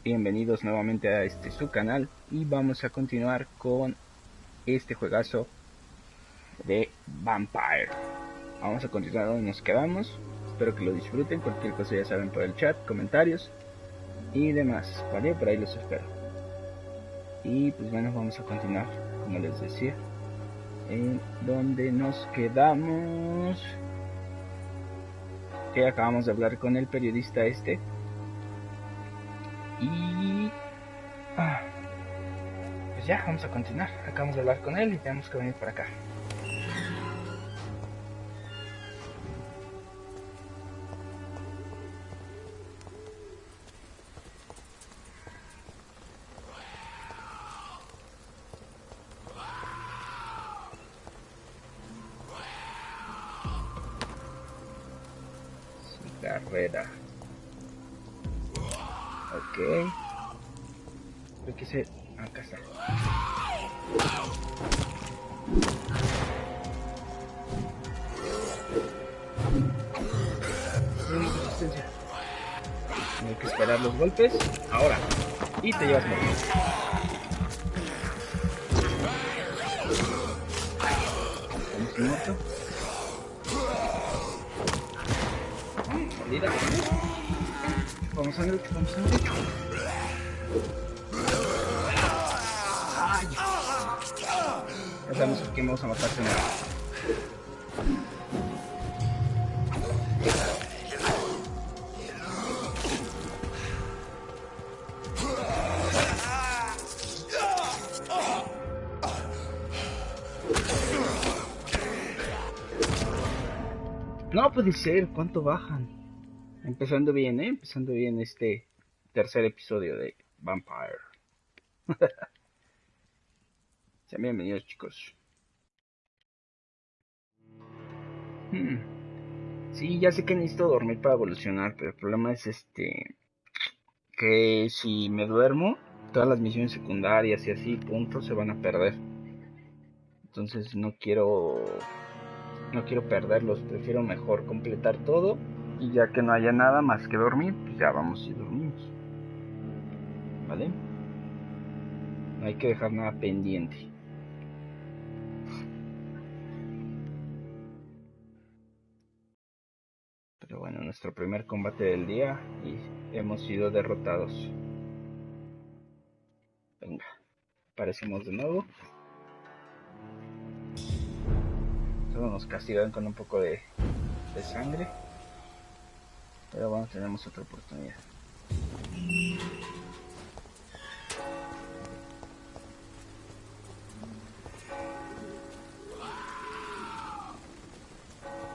Bienvenidos nuevamente a su canal y vamos a continuar con este juegazo de Vampyr. Vamos a continuar donde nos quedamos. Espero que lo disfruten. Cualquier cosa ya saben por el chat, comentarios y demás, ¿vale? Por ahí los espero. Y pues bueno, vamos a continuar, como les decía, en donde nos quedamos. Que acabamos de hablar con el periodista y pues ya, vamos a continuar. Acabamos de hablar con él y tenemos que venir para acá. Carrera. Ok. Creo que se... Acá está. Tenemos resistencia. Hay que esperar los golpes. Ahora. Y te llevas muerto. Estamos muerto. Salida. Vamos a ver, vamos a ver. Ay. Ya sabemos a quién vamos a matar primero. No puede ser, ¿cuánto bajan? Empezando bien, empezando bien este tercer episodio de Vampyr. Sean bienvenidos, chicos. Sí, ya sé que necesito dormir para evolucionar, pero el problema es que si me duermo, todas las misiones secundarias y así, puntos, se van a perder. Entonces no quiero perderlos, prefiero mejor completar todo y ya que no haya nada más que dormir, pues ya vamos y dormimos. ¿Vale? No hay que dejar nada pendiente. Pero bueno, nuestro primer combate del día y hemos sido derrotados. Venga, aparecemos de nuevo. Solo nos castigan con un poco de sangre. Pero bueno, tenemos otra oportunidad.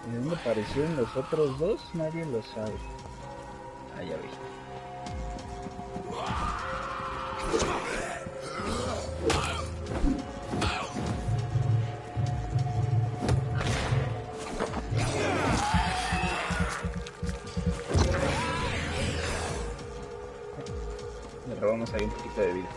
¿De dónde aparecieron los otros dos? Nadie lo sabe. Ah, ya vi. Le robamos ahí un poquito de vida.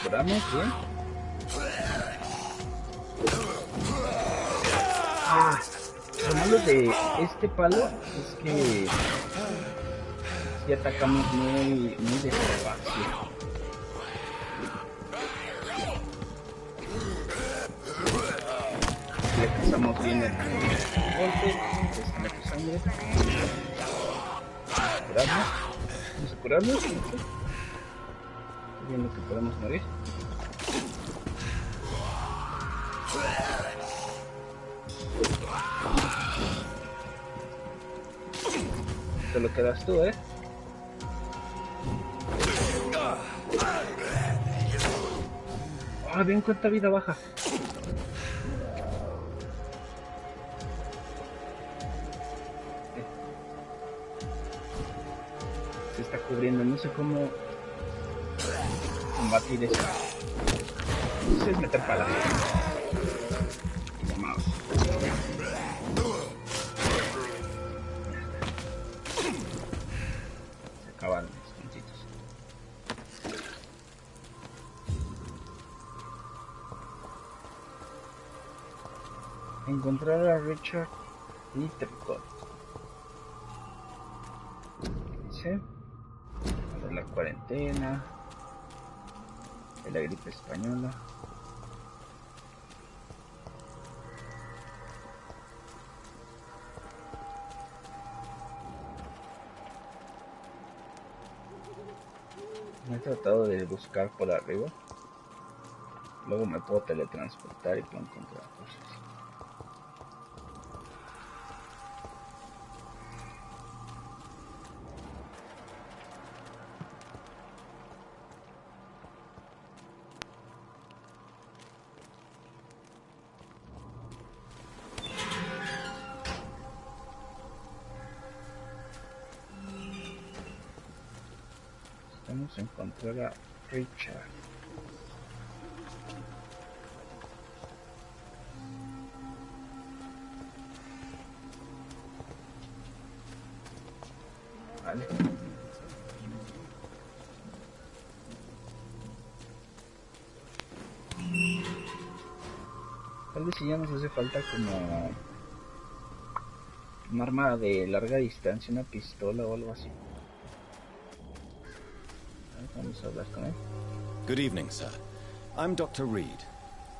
Curamos bien. Lo malo de este palo es que si atacamos muy despacio. Le pasamos bien el golpe, se mete sangre. Curarnos. Vamos a curarnos. Estoy viendo que podemos morir. Te lo quedas tú, Ah, bien, cuánta vida baja. Se está cubriendo, no sé cómo combatir eso. Eso es meter palas. Vamos. Se acabaron los puntitos. Encontrar a Richard y Tricot. Dice de la cuarentena, de la gripe española. Me he tratado de buscar por arriba. Luego me puedo teletransportar y puedo encontrar cosas. Vamos a encontrar a Richard. Vale. Tal vez si ya nos hace falta como un arma de larga distancia, una pistola o algo así. Vamos a hablar con él. Good evening, sir. I'm Dr. Reed.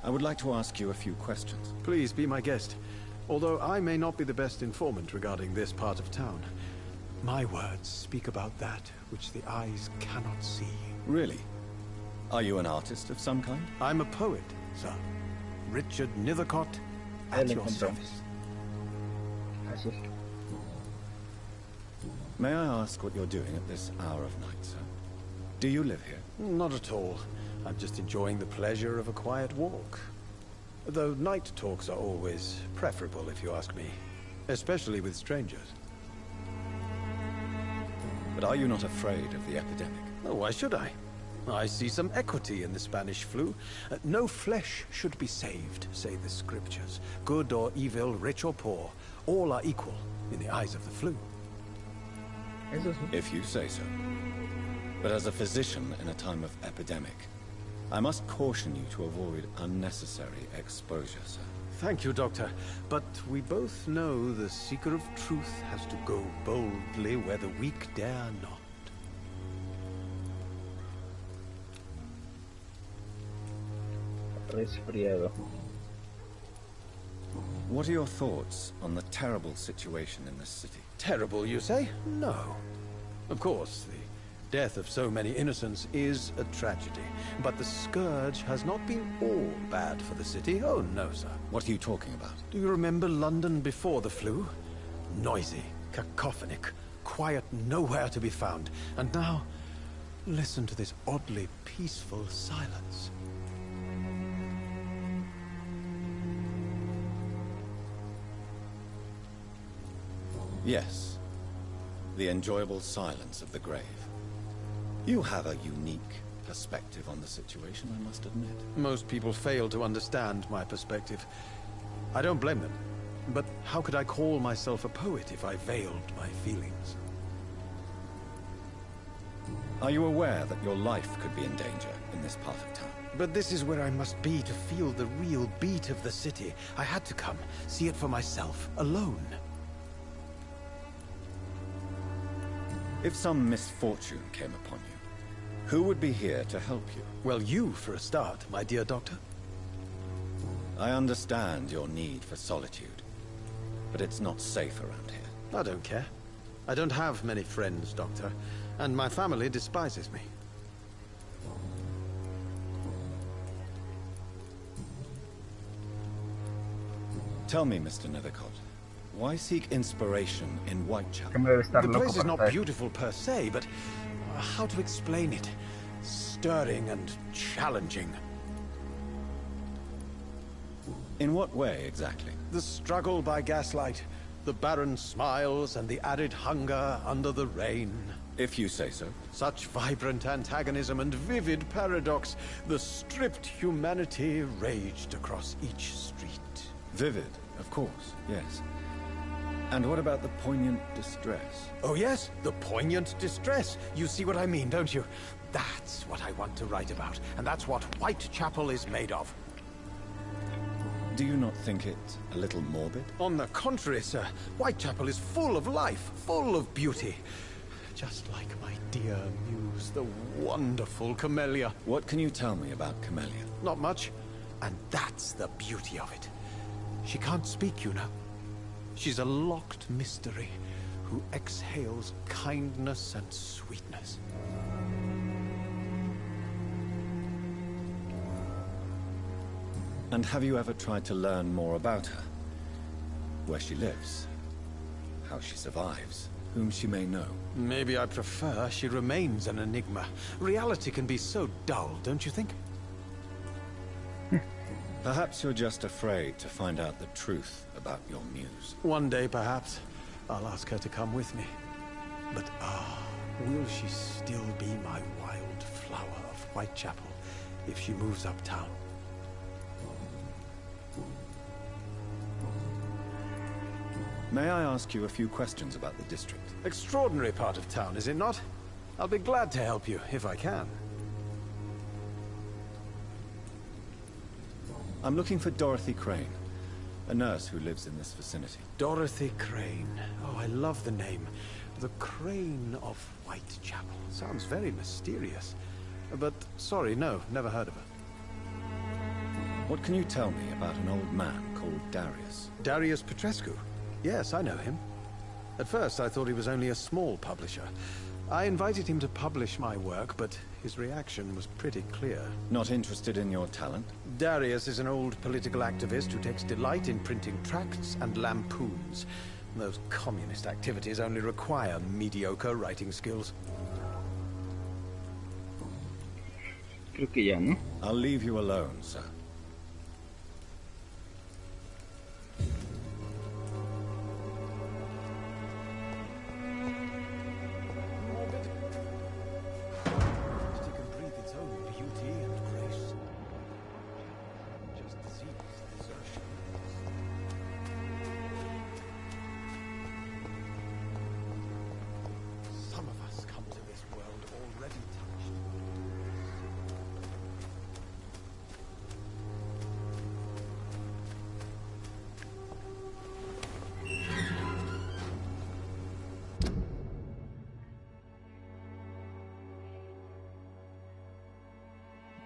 I would like to ask you a few questions. Please be my guest. Although I may not be the best informant regarding this part of town, my words speak about that which the eyes cannot see. Really? Are you an artist of some kind? I'm a poet, sir. Richard Nethercott, at your service. Así es. May I ask what you're doing at this hour of night, sir? Do you live here? Not at all. I'm just enjoying the pleasure of a quiet walk. Though night talks are always preferable, if you ask me. Especially with strangers. But are you not afraid of the epidemic? Oh, why should I? I see some equity in the Spanish flu. No flesh should be saved, say the scriptures. Good or evil, rich or poor, all are equal in the eyes of the flu. If you say so. But as a physician in a time of epidemic, I must caution you to avoid unnecessary exposure, sir. Thank you, Doctor. But we both know the seeker of truth has to go boldly where the weak dare not. Resfriado. What are your thoughts on the terrible situation in this city? Terrible, you say? No. Of course, the death of so many innocents is a tragedy. But the scourge has not been all bad for the city. Oh, no, sir. What are you talking about? Do you remember London before the flu? Noisy, cacophonic, quiet nowhere to be found. And now, listen to this oddly peaceful silence. Yes. The enjoyable silence of the grave. You have a unique perspective on the situation, I must admit. Most people fail to understand my perspective. I don't blame them. But how could I call myself a poet if I veiled my feelings? Are you aware that your life could be in danger in this part of town? But this is where I must be to feel the real beat of the city. I had to come, see it for myself, alone. If some misfortune came upon you, who would be here to help you? Well, you for a start, my dear doctor. I understand your need for solitude, but it's not safe around here. I don't care. I don't have many friends, Doctor, and my family despises me. Tell me, Mr. Nethercott, why seek inspiration in Whitechapel? The place is not beautiful per se, but how to explain it? Stirring and challenging. In what way, exactly? The struggle by gaslight, the barren smiles and the added hunger under the rain. If you say so. Such vibrant antagonism and vivid paradox. The stripped humanity raged across each street. Vivid, of course, yes. And what about the poignant distress? Oh yes, the poignant distress. You see what I mean, don't you? That's what I want to write about, and that's what Whitechapel is made of. Do you not think it a little morbid? On the contrary, sir. Whitechapel is full of life, full of beauty. Just like my dear muse, the wonderful Camellia. What can you tell me about Camellia? Not much. And that's the beauty of it. She can't speak, you know. She's a locked mystery who exhales kindness and sweetness. And have you ever tried to learn more about her? Where she lives? How she survives? Whom she may know? Maybe I prefer she remains an enigma. Reality can be so dull, don't you think? Perhaps you're just afraid to find out the truth about your muse. One day, perhaps, I'll ask her to come with me. But will she still be my wild flower of Whitechapel if she moves uptown? May I ask you a few questions about the district? Extraordinary part of town, is it not? I'll be glad to help you, if I can. I'm looking for Dorothy Crane, a nurse who lives in this vicinity. Dorothy Crane. Oh, I love the name. The Crane of Whitechapel. Sounds very mysterious. But, sorry, no, never heard of her. What can you tell me about an old man called Darius? Darius Petrescu? Yes, I know him. At first, I thought he was only a small publisher. I invited him to publish my work, but his reaction was pretty clear. Not interested in your talent? Darius is an old political activist who takes delight in printing tracts and lampoons. Those communist activities only require mediocre writing skills. Creo que ya, ¿no? I'll leave you alone, sir.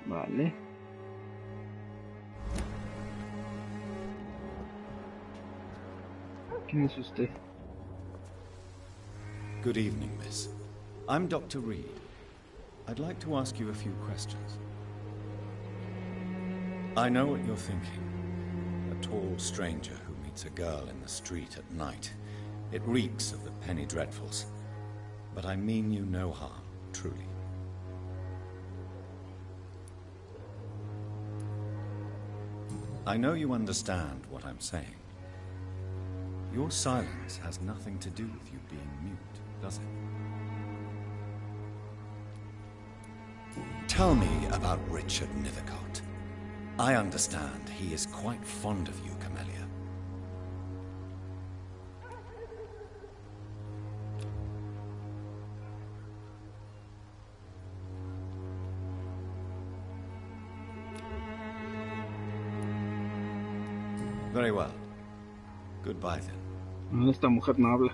Vale. ¿Quién es usted? Good evening, miss. I'm Dr. Reed. I'd like to ask you a few questions. I know what you're thinking. A tall stranger who meets a girl in the street at night. It reeks of the penny dreadfuls. But I mean you no harm, truly. I know you understand what I'm saying. Your silence has nothing to do with you being mute, does it? Tell me about Richard Nithercott. I understand he is quite fond of you, Camellia. Very well. Goodbye then. No, esta mujer no habla.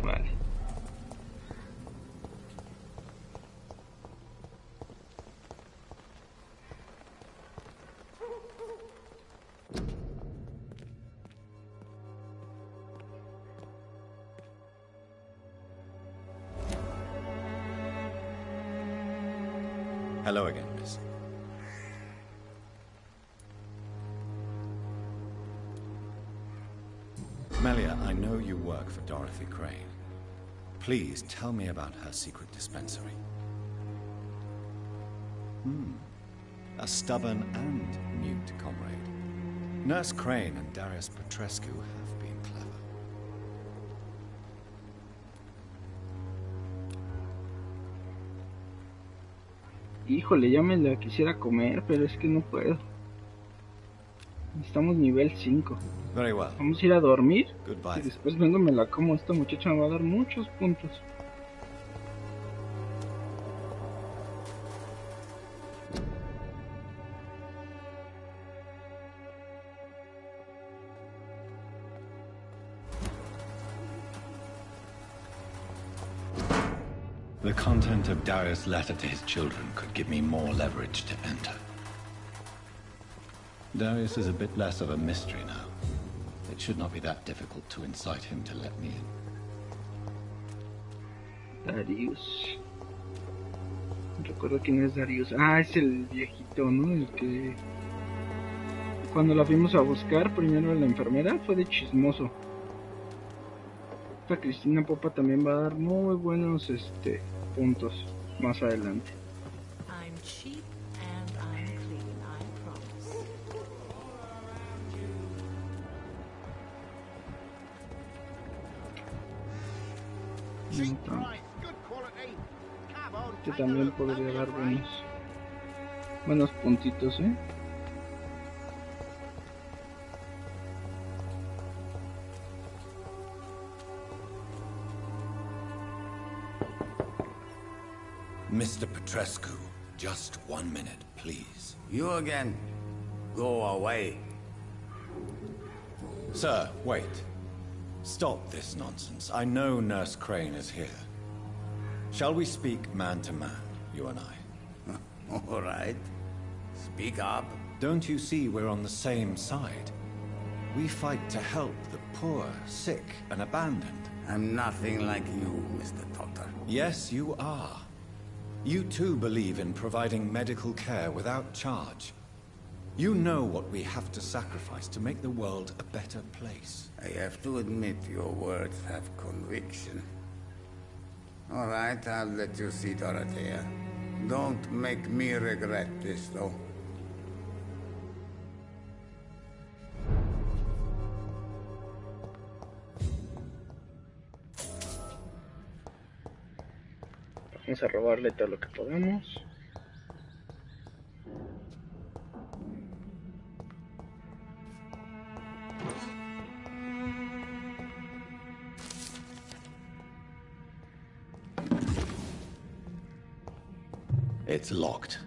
Vale. Hello again, miss. Camellia, I know you work for Dorothy Crane. Please tell me about her secret dispensary. A stubborn and mute comrade. Nurse Crane and Darius Petrescu have been clever. Híjole, ya me la quisiera comer, pero es que no puedo. Estamos nivel 5. Very well. Vamos a ir a dormir. Goodbye. Y después vengo y me la como. Esta muchacha me va a dar muchos puntos. The content of Darius' letter to his children could give me more leverage to enter. Darius is a bit less of a mystery now. It should not be that difficult to incite him to let me in. Darius. No recuerdo quién es Darius. Ah, es el viejito, ¿no? El que... Cuando la fuimos a buscar, primero a la enfermera, fue de chismoso. Esta Cristina Popa también va a dar muy buenos puntos más adelante. I'm cheap and I'm clean, I promise. Este también podría dar buenos puntitos, ¿eh? Mr. Petrescu, just 1 minute, please. You again? Go away. Sir, wait. Stop this nonsense. I know Nurse Crane is here. Shall we speak man to man, you and I? All right. Speak up. Don't you see we're on the same side? We fight to help the poor, sick, and abandoned. I'm nothing like you, Mr. Doctor. Yes, you are. You too believe in providing medical care without charge. You know what we have to sacrifice to make the world a better place. I have to admit your words have conviction. All right, I'll let you see Dorothea. Don't make me regret this, though. Vamos a robarle todo lo que podamos. It's locked.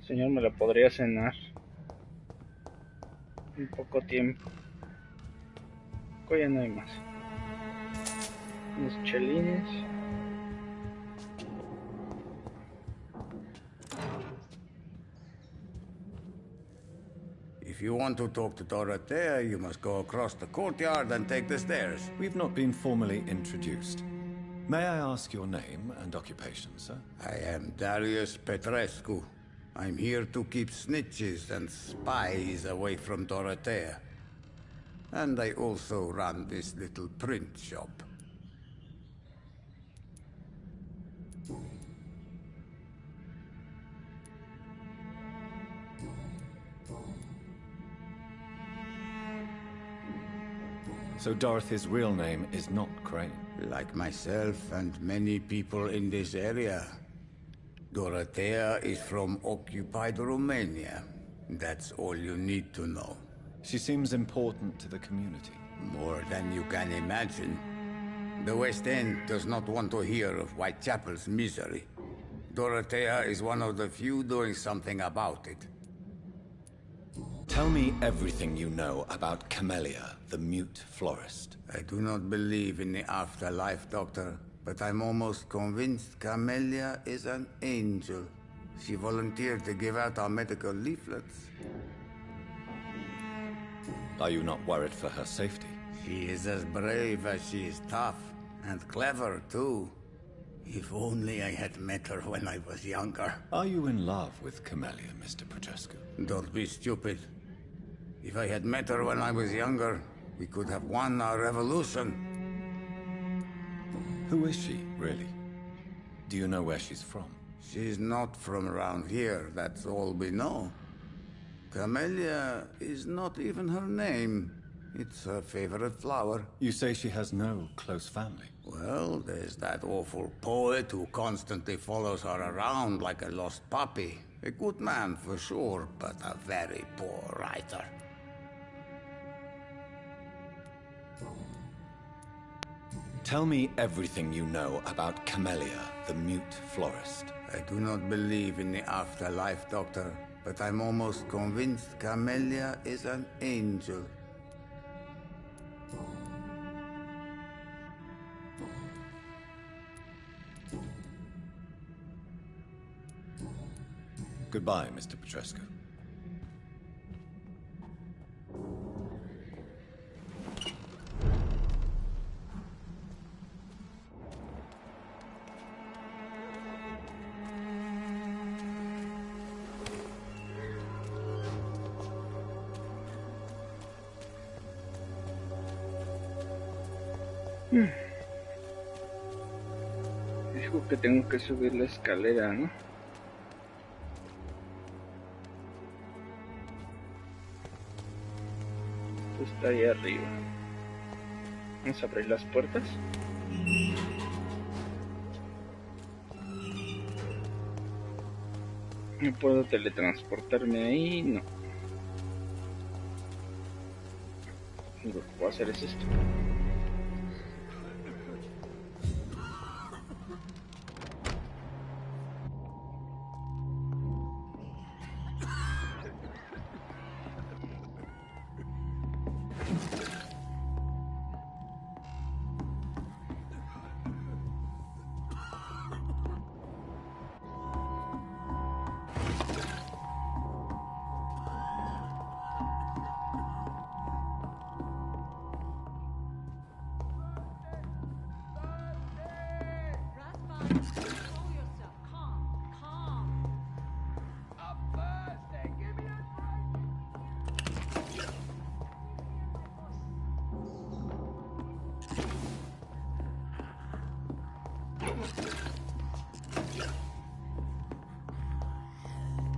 Señor, me la podría cenar en poco tiempo. Ya no hay más. Unos chelines. If you want to talk to Dorothea, you must go across the courtyard and take the stairs. We've not been formally introduced. May I ask your name and occupation, sir? I am Darius Petrescu. I'm here to keep snitches and spies away from Dorothea. And I also run this little print shop. So Dorothy's real name is not Crane? Like myself and many people in this area, Dorothea is from occupied Romania. That's all you need to know. She seems important to the community. More than you can imagine. The West End does not want to hear of Whitechapel's misery. Dorothea is one of the few doing something about it. Tell me everything you know about Camellia, the mute florist. I do not believe in the afterlife, Doctor, but I'm almost convinced Camellia is an angel. She volunteered to give out our medical leaflets. Are you not worried for her safety? She is as brave as she is tough, and clever, too. If only I had met her when I was younger. Are you in love with Camellia, Mr. Petrescu? Don't be stupid. If I had met her when I was younger, we could have won our revolution. Who is she, really? Do you know where she's from? She's not from around here, that's all we know. Camellia is not even her name. It's her favorite flower. You say she has no close family? Well, there's that awful poet who constantly follows her around like a lost puppy. A good man for sure, but a very poor writer. Tell me everything you know about Camellia, the mute florist. I do not believe in the afterlife, Doctor, but I'm almost convinced Camellia is an angel. Goodbye, Mr. Petrescu. Dijo que tengo que subir la escalera, ¿no? Esto está ahí arriba. Vamos a abrir las puertas. No puedo teletransportarme ahí, no. Lo que puedo hacer es esto.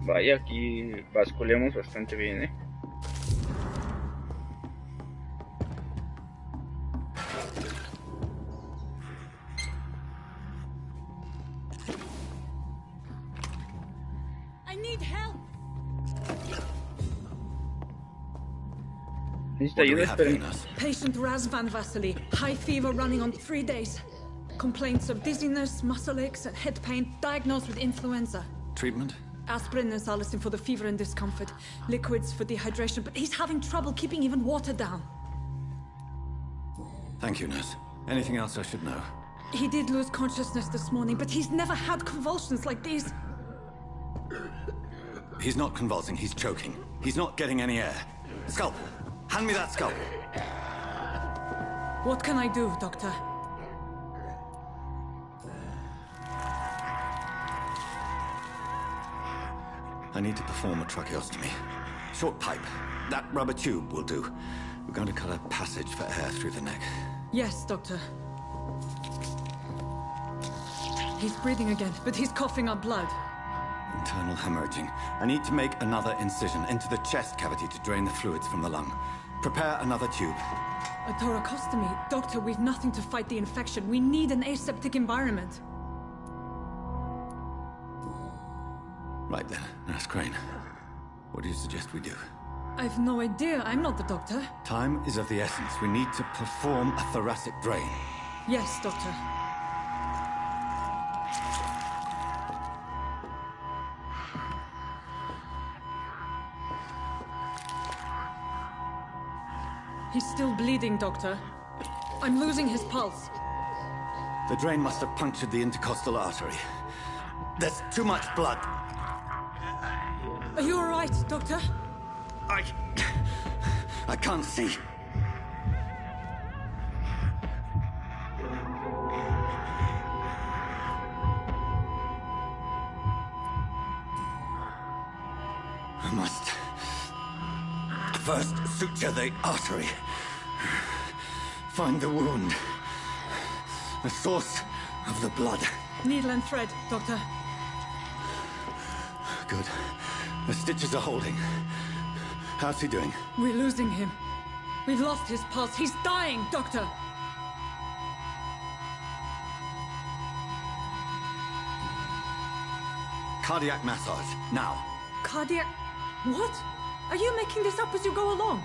Vaya, aquí basculeamos bastante bien, I need help. Necesito ayuda, esperen. Patient Razvan Vasily. High fever running on 3 days. Complaints of dizziness, muscle aches, and head pain. Diagnosed with influenza. Treatment? Aspirin and salicin for the fever and discomfort. Liquids for dehydration, but he's having trouble keeping even water down. Thank you, nurse. Anything else I should know? He did lose consciousness this morning, but he's never had convulsions like these. He's not convulsing, he's choking. He's not getting any air. Scalpel! Hand me that scalpel! What can I do, Doctor? I need to perform a tracheostomy. Short pipe. That rubber tube will do. We're going to cut a passage for air through the neck. Yes, Doctor. He's breathing again, but he's coughing up blood. Internal hemorrhaging. I need to make another incision into the chest cavity to drain the fluids from the lung. Prepare another tube. A thoracostomy? Doctor, we've nothing to fight the infection. We need an aseptic environment. Right then, Nurse Crane. What do you suggest we do? I've no idea. I'm not the doctor. Time is of the essence. We need to perform a thoracic drain. Yes, Doctor. He's still bleeding, Doctor. I'm losing his pulse. The drain must have punctured the intercostal artery. There's too much blood. Are you all right, Doctor? I can't see. I must first suture the artery. Find the wound. The source of the blood. Needle and thread, Doctor. Good. The stitches are holding. How's he doing? We're losing him. We've lost his pulse. He's dying, Doctor! Cardiac massage, now. Cardiac... What? Are you making this up as you go along?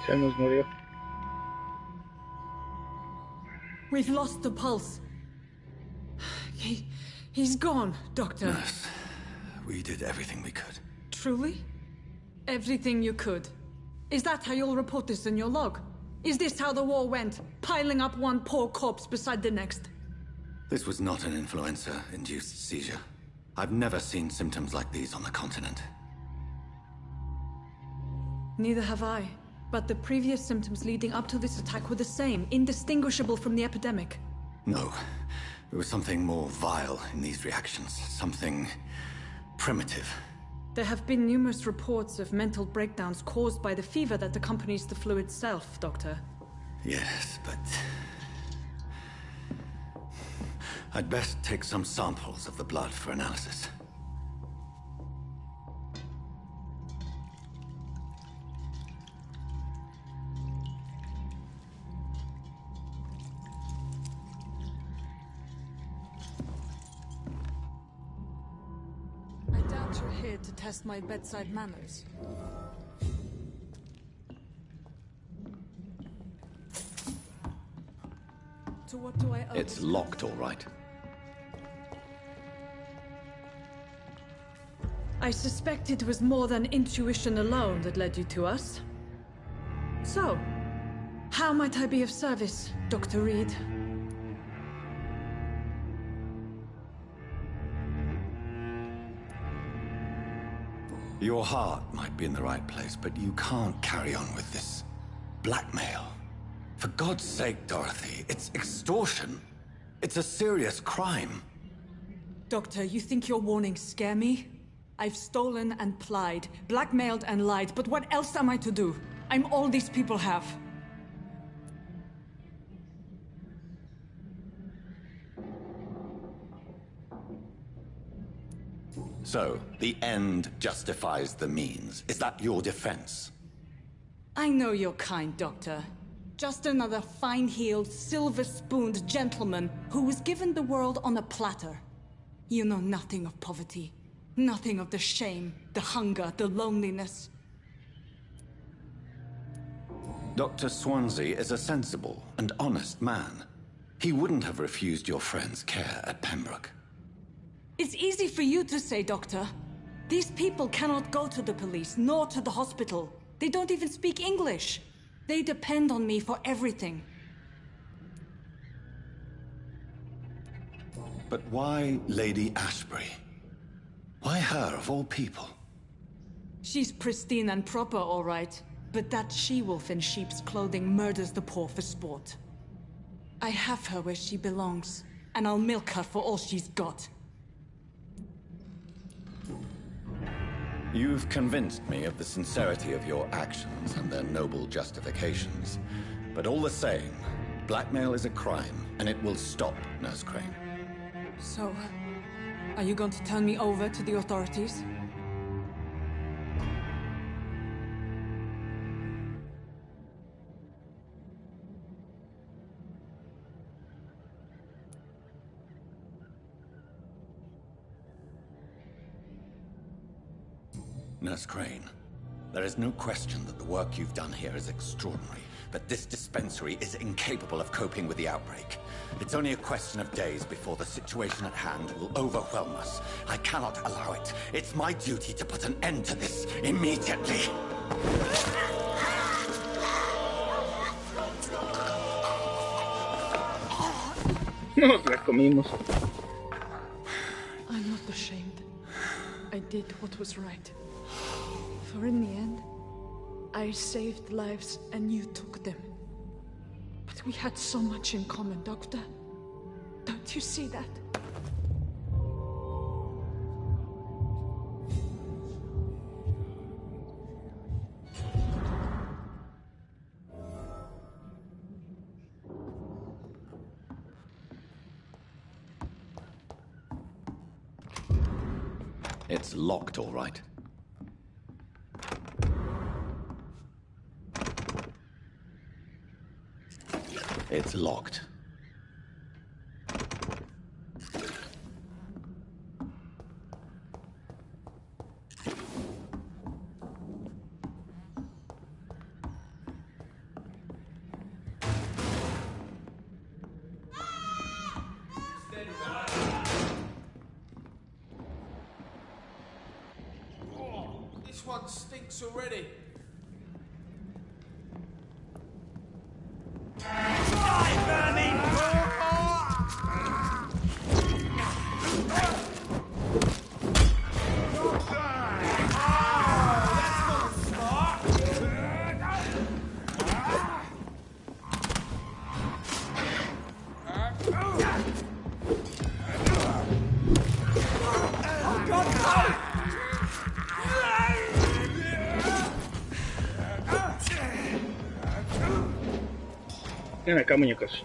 Se nos murió. We've lost the pulse. He's gone, Doctor. Nurse, we did everything we could. Truly? Everything you could. Is that how you'll report this in your log? Is this how the war went? Piling up one poor corpse beside the next? This was not an influenza-induced seizure. I've never seen symptoms like these on the continent. Neither have I. But the previous symptoms leading up to this attack were the same, indistinguishable from the epidemic. No. There was something more vile in these reactions. Something primitive. There have been numerous reports of mental breakdowns caused by the fever that accompanies the flu itself, Doctor. Yes, but... I'd best take some samples of the blood for analysis. I doubt you're here to test my bedside manners. To what do I owe It's this? locked, all right. I suspect it was more than intuition alone that led you to us. So, how might I be of service, Dr. Reed? Your heart might be in the right place, but you can't carry on with this blackmail. For God's sake, Dorothy, it's extortion. It's a serious crime. Doctor, you think your warnings scare me? I've stolen and plied, blackmailed and lied, but what else am I to do? I'm all these people have. So, the end justifies the means. Is that your defense? I know you're kind, Doctor. Just another fine-heeled, silver-spooned gentleman who was given the world on a platter. You know nothing of poverty. Nothing of the shame, the hunger, the loneliness. Dr. Swansea is a sensible and honest man. He wouldn't have refused your friend's care at Pembroke. It's easy for you to say, Doctor. These people cannot go to the police, nor to the hospital. They don't even speak English. They depend on me for everything. But why Lady Ashbury? Why her, of all people? She's pristine and proper, all right. But that she-wolf in sheep's clothing murders the poor for sport. I have her where she belongs, and I'll milk her for all she's got. You've convinced me of the sincerity of your actions and their noble justifications. But all the same, blackmail is a crime, and it will stop, Nurse Crane. So, are you going to turn me over to the authorities? Nurse Crane, there is no question that the work you've done here is extraordinary, but this dispensary is incapable of coping with the outbreak. It's only a question of days before the situation at hand will overwhelm us. I cannot allow it. It's my duty to put an end to this immediately. Nos la comimos. I'm not ashamed. I did what was right. For in the end, I saved lives and you took them. But we had so much in common, Doctor. Don't you see that? It's locked, all right. It's locked. This one stinks already. Ven acá, muñecos.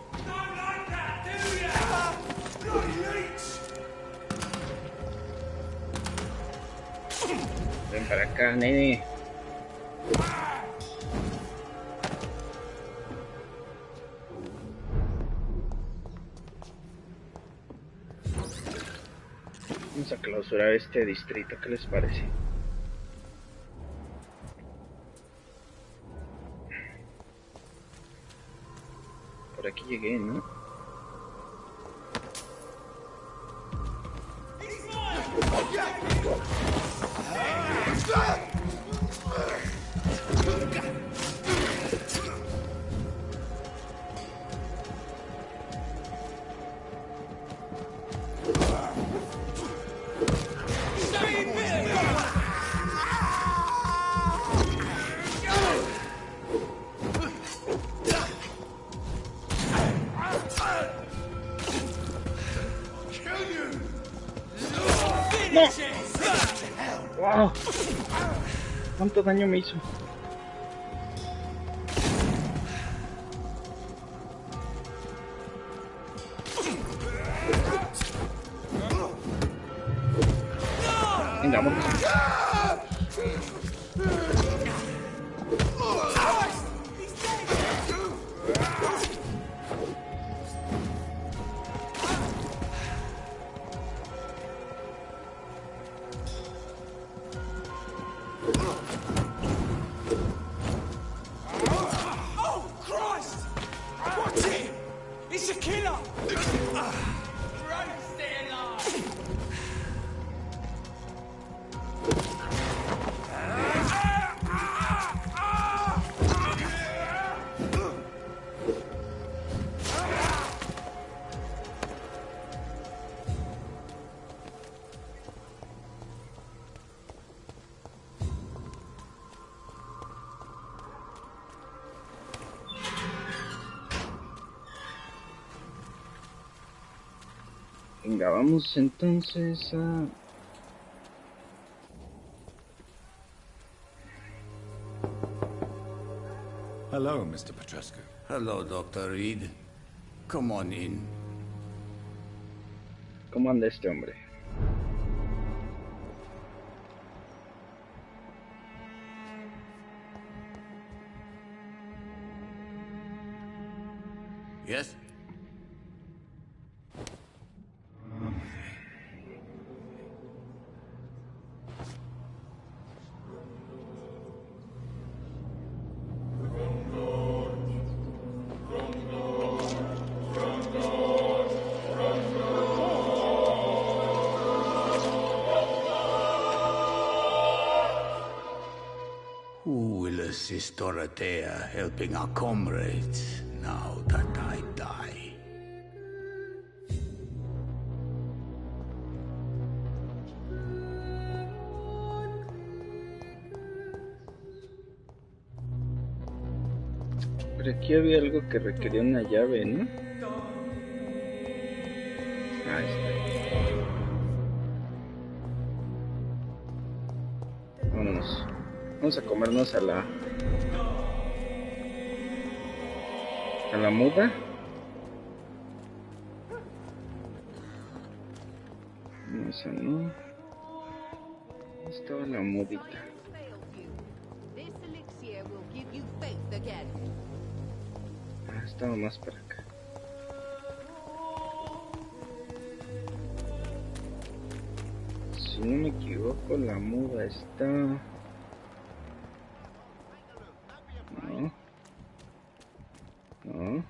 Ven para acá, nene. Vamos a clausurar este distrito, ¿qué les parece? Por aquí llegué, ¿no? ¡No! ¡Wow! ¿Cuánto daño me hizo? Venga, vamos. Venga, vamos entonces a... Hello, Mr. Petrescu. Hello, Dr. Reed. Come on in. ¿Cómo anda este hombre? Yes? Who will assist Dorothea helping our comrades now that I die? Pero aquí había algo que requería una llave, ¿no? Ahí está. Vámonos. Vamos a comernos a la muda. No, esa no. Estaba la mudita. Ah, estaba más para acá. Si no me equivoco, la muda está... No. No.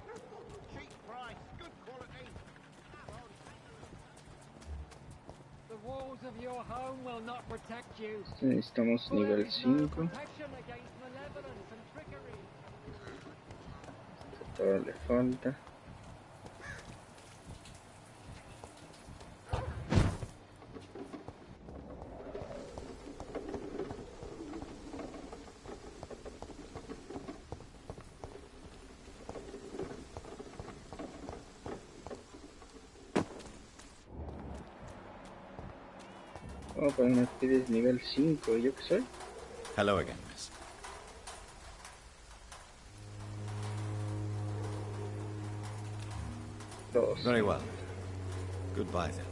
Necesitamos nivel 5. Todavía le falta. Oh, pues me pides nivel 5, ¿yo qué soy? Hello again, miss. Dos. Very well. Goodbye then.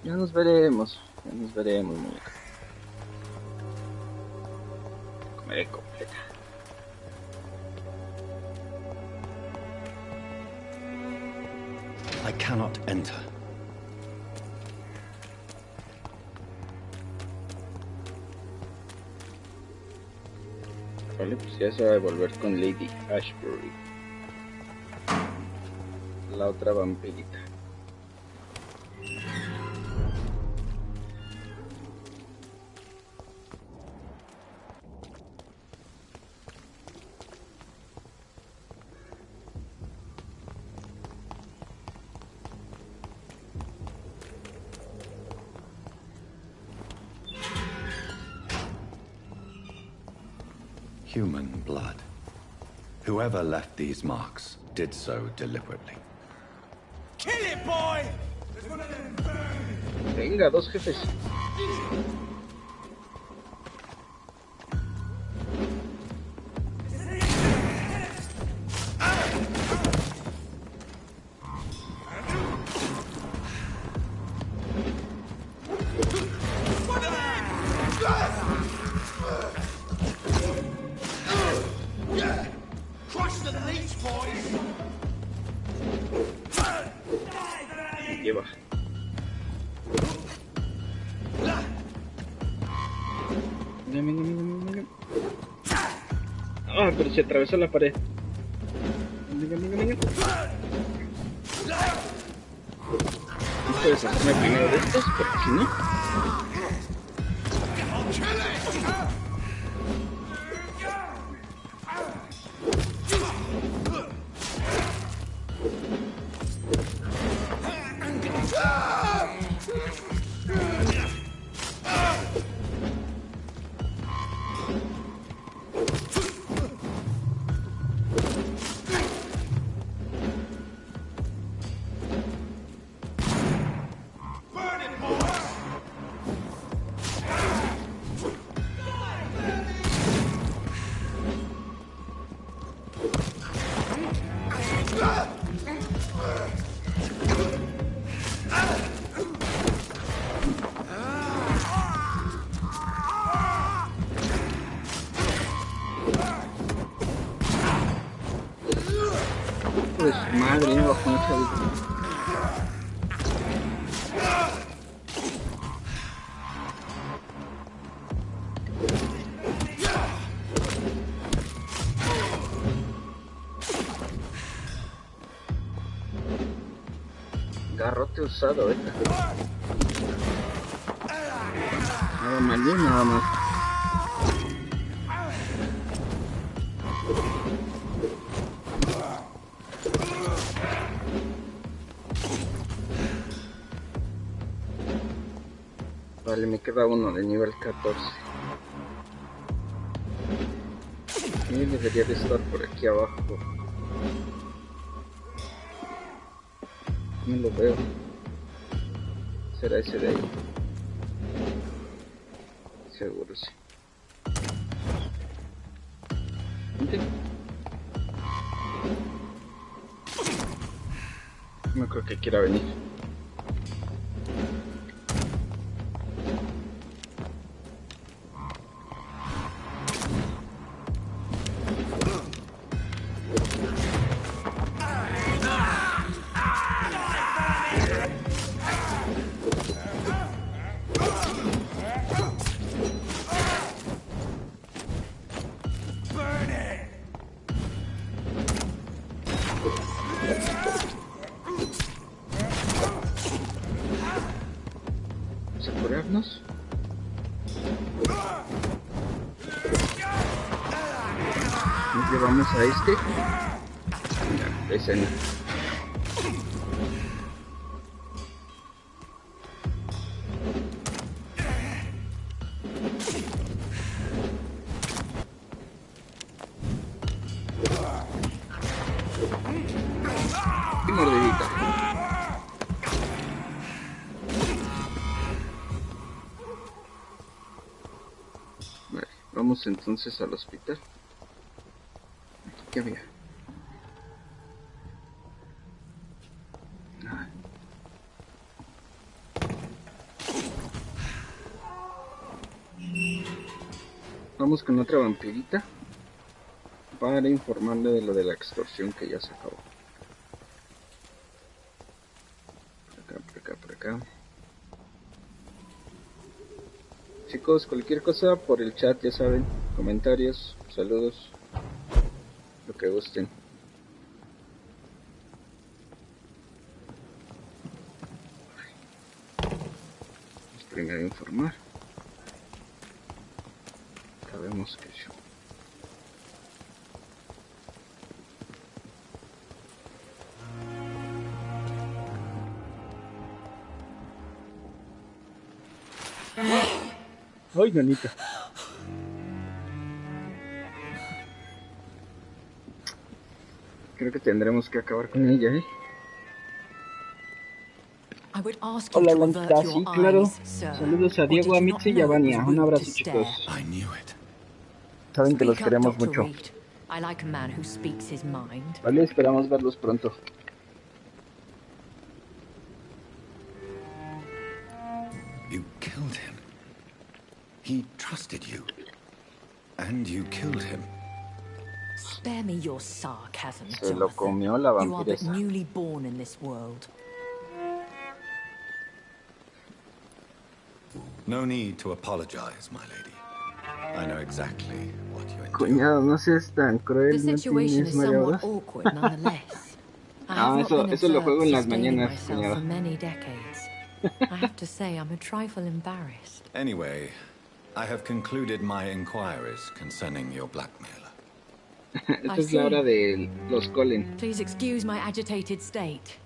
Ya nos veremos, muñeca. Comeré completa. I cannot enter. Vale, pues ya se va a devolver con Lady Ashbury, la otra vampirita. Human blood. Whoever left these marks did so deliberately. Kill it, boy! Venga, dos jefes. Lleva. Venga. Ah, pero se atravesó la pared. Venga. No puedes hacerme primero de estos, porque si no... Pues madre mía, bajo esa vida. Garrote usado, Nada mal, bien, nada más. Vale, me queda uno de nivel 14. Y debería de estar por aquí abajo. No lo veo. Será ese de ahí. Seguro sí. ¿Sí? No creo que quiera venir. curarnos. Nos llevamos a este. Ya, escena. Y mordidita. Vale, vamos entonces al hospital. Aquí qué había. Vamos con otra vampirita para informarle de lo de la extorsión que ya se acabó. Por acá. Chicos, cualquier cosa por el chat, ya saben, comentarios, saludos, lo que gusten. Vamos primero a informar. Sabemos que yo. Ay, nanita. Creo que tendremos que acabar con ella, ¿eh? Hola, Blanquita, sí, claro. Saludos a Diego, a Mitzi y a Vania. Un abrazo, chicos. Saben que los queremos mucho. Vale, esperamos verlos pronto. You killed him. He trusted you. And you killed him. Spare me your sarcasm, Se lo comió la you are but vampiresa. newly born in this world. No need to apologize, my lady. I know exactly what you endured. Cuñado, no seas tan cruel, The no situation tienes is somewhat mayores. awkward nonetheless. I have Ah, not been eso lo juego en las sustaining mañanas, myself cuñado. for many decades. I have to say I'm a trifle embarrassed. Anyway, I have concluded my inquiries concerning your blackmailer. Esta es la hora de los Colin. Please excuse my agitated state.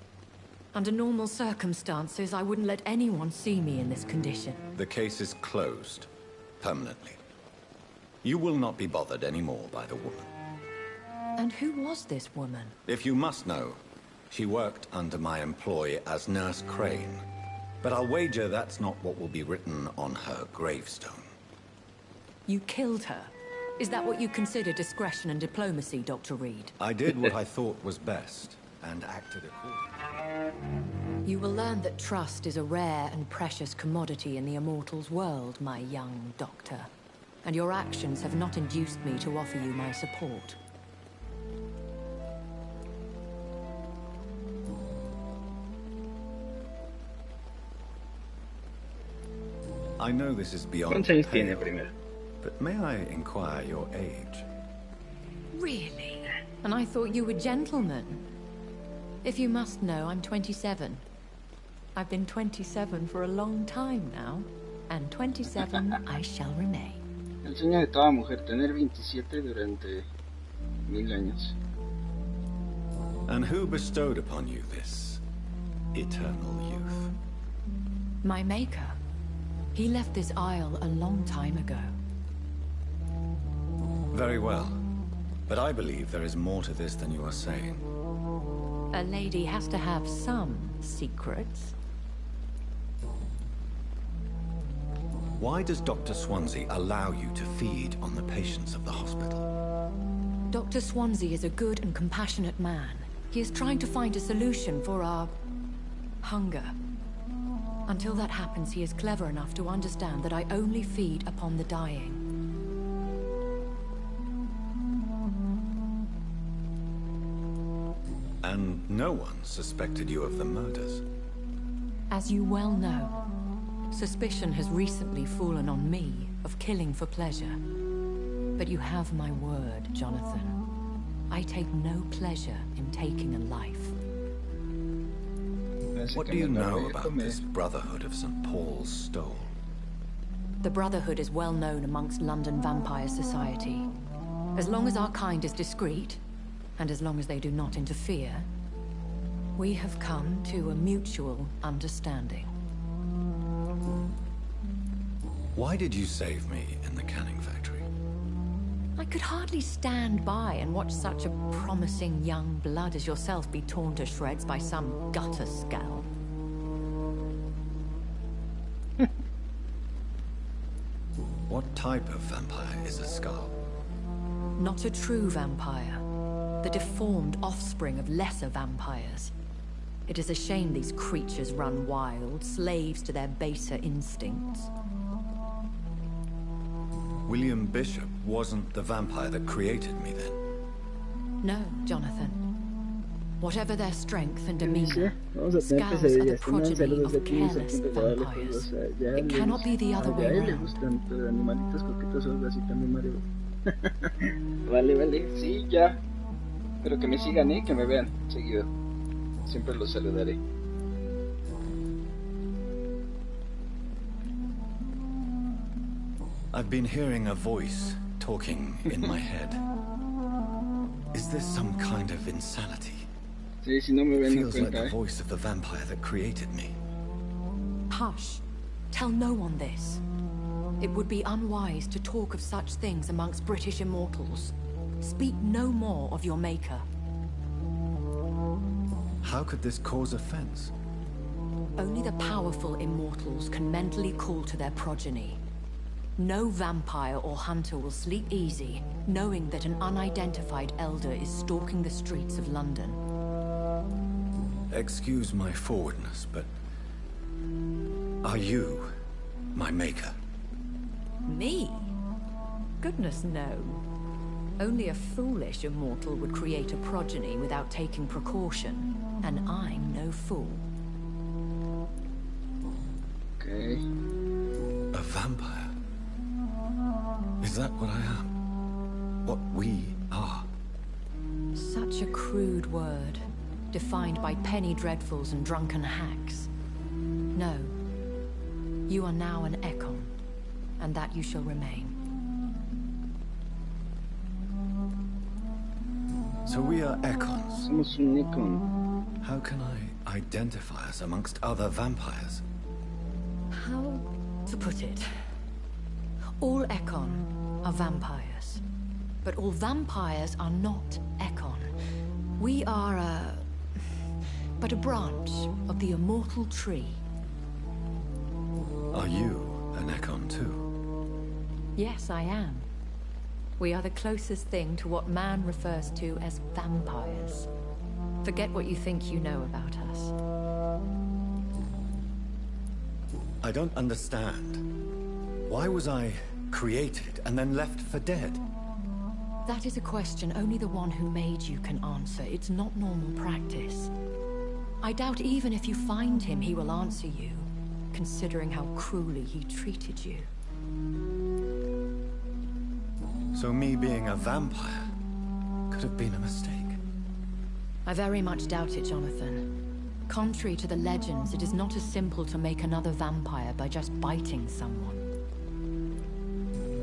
Under normal circumstances, I wouldn't let anyone see me in this condition. The case is closed, permanently. You will not be bothered anymore by the woman. And who was this woman? If you must know, she worked under my employ as Nurse Crane. But I'll wager that's not what will be written on her gravestone. You killed her. Is that what you consider discretion and diplomacy, Dr. Reed? I did what I thought was best, and acted accordingly. You will learn that trust is a rare and precious commodity in the Immortals world, my young doctor. And your actions have not induced me to offer you my support. I know this is beyond ¿Cuántos años tiene pale, primero? but may I inquire your age? Really? And I thought you were gentlemen. If you must know, I'm 27. I've been 27 for a long time now. And 27 I shall remain. El sueño de toda mujer, tener 27 durante 1000 años. And who bestowed upon you this eternal youth? My maker. He left this isle a long time ago. Very well. But I believe there is more to this than you are saying. A lady has to have some secrets. Why does Dr. Swansea allow you to feed on the patients of the hospital? Dr. Swansea is a good and compassionate man. He is trying to find a solution for our hunger. Until that happens, he is clever enough to understand that I only feed upon the dying. And no one suspected you of the murders. As you well know, suspicion has recently fallen on me of killing for pleasure. But you have my word, Jonathan. I take no pleasure in taking a life. What do you know about this Brotherhood of St. Paul's Stole? The Brotherhood is well known amongst London vampire society. As long as our kind is discreet, and as long as they do not interfere, we have come to a mutual understanding. Why did you save me in the canning factory? I could hardly stand by and watch such a promising young blood as yourself be torn to shreds by some gutter scowl. What type of vampire is a skull? Not a true vampire. The deformed offspring of lesser vampires. It is a shame these creatures run wild, slaves to their baser instincts. William Bishop wasn't the vampire that created me then? No, Jonathan. Whatever their strength and demeanor, Vamos a tener scowls are the pesadillas. Tengan progeny saludos de of aquí, mis careless aquí de Guadalupe. vampires. O sea, ya It cannot be the other way a él le around. gustan los animalitos coquetos o algo así también, Mario. Vale, vale, sí, ya. Pero que me sigan, que me vean seguido. Siempre los saludaré. I've been hearing a voice talking in my head. Is this some kind of insanity? Sí, si no me ven, no Feels like cuenta, the voice of the vampire that created me. Hush. Tell no one this. It would be unwise to talk of such things amongst British immortals. Speak no more of your maker. How could this cause offense? Only the powerful immortals can mentally call to their progeny. No vampire or hunter will sleep easy, knowing that an unidentified elder is stalking the streets of London. Excuse my forwardness, but... are you my maker? Me? Goodness, no. Only a foolish immortal would create a progeny without taking precaution, and I'm no fool. Okay. A vampire? Is that what I am? What we are? Such a crude word, defined by penny dreadfuls and drunken hacks. No. You are now an Ekon, and that you shall remain. So we are Ekons. Somos un Ekon. How can I identify us amongst other vampires? How to put it? All Ekon are vampires. But all vampires are not Ekon. We are but a branch of the immortal tree. Are you an Ekon too? Yes, I am. We are the closest thing to what man refers to as vampires. Forget what you think you know about us. I don't understand. Why was I created and then left for dead? That is a question only the one who made you can answer. It's not normal practice. I doubt even if you find him, he will answer you, considering how cruelly he treated you. So me being a vampire could have been a mistake. I very much doubt it, Jonathan. Contrary to the legends, it is not as simple to make another vampire by just biting someone.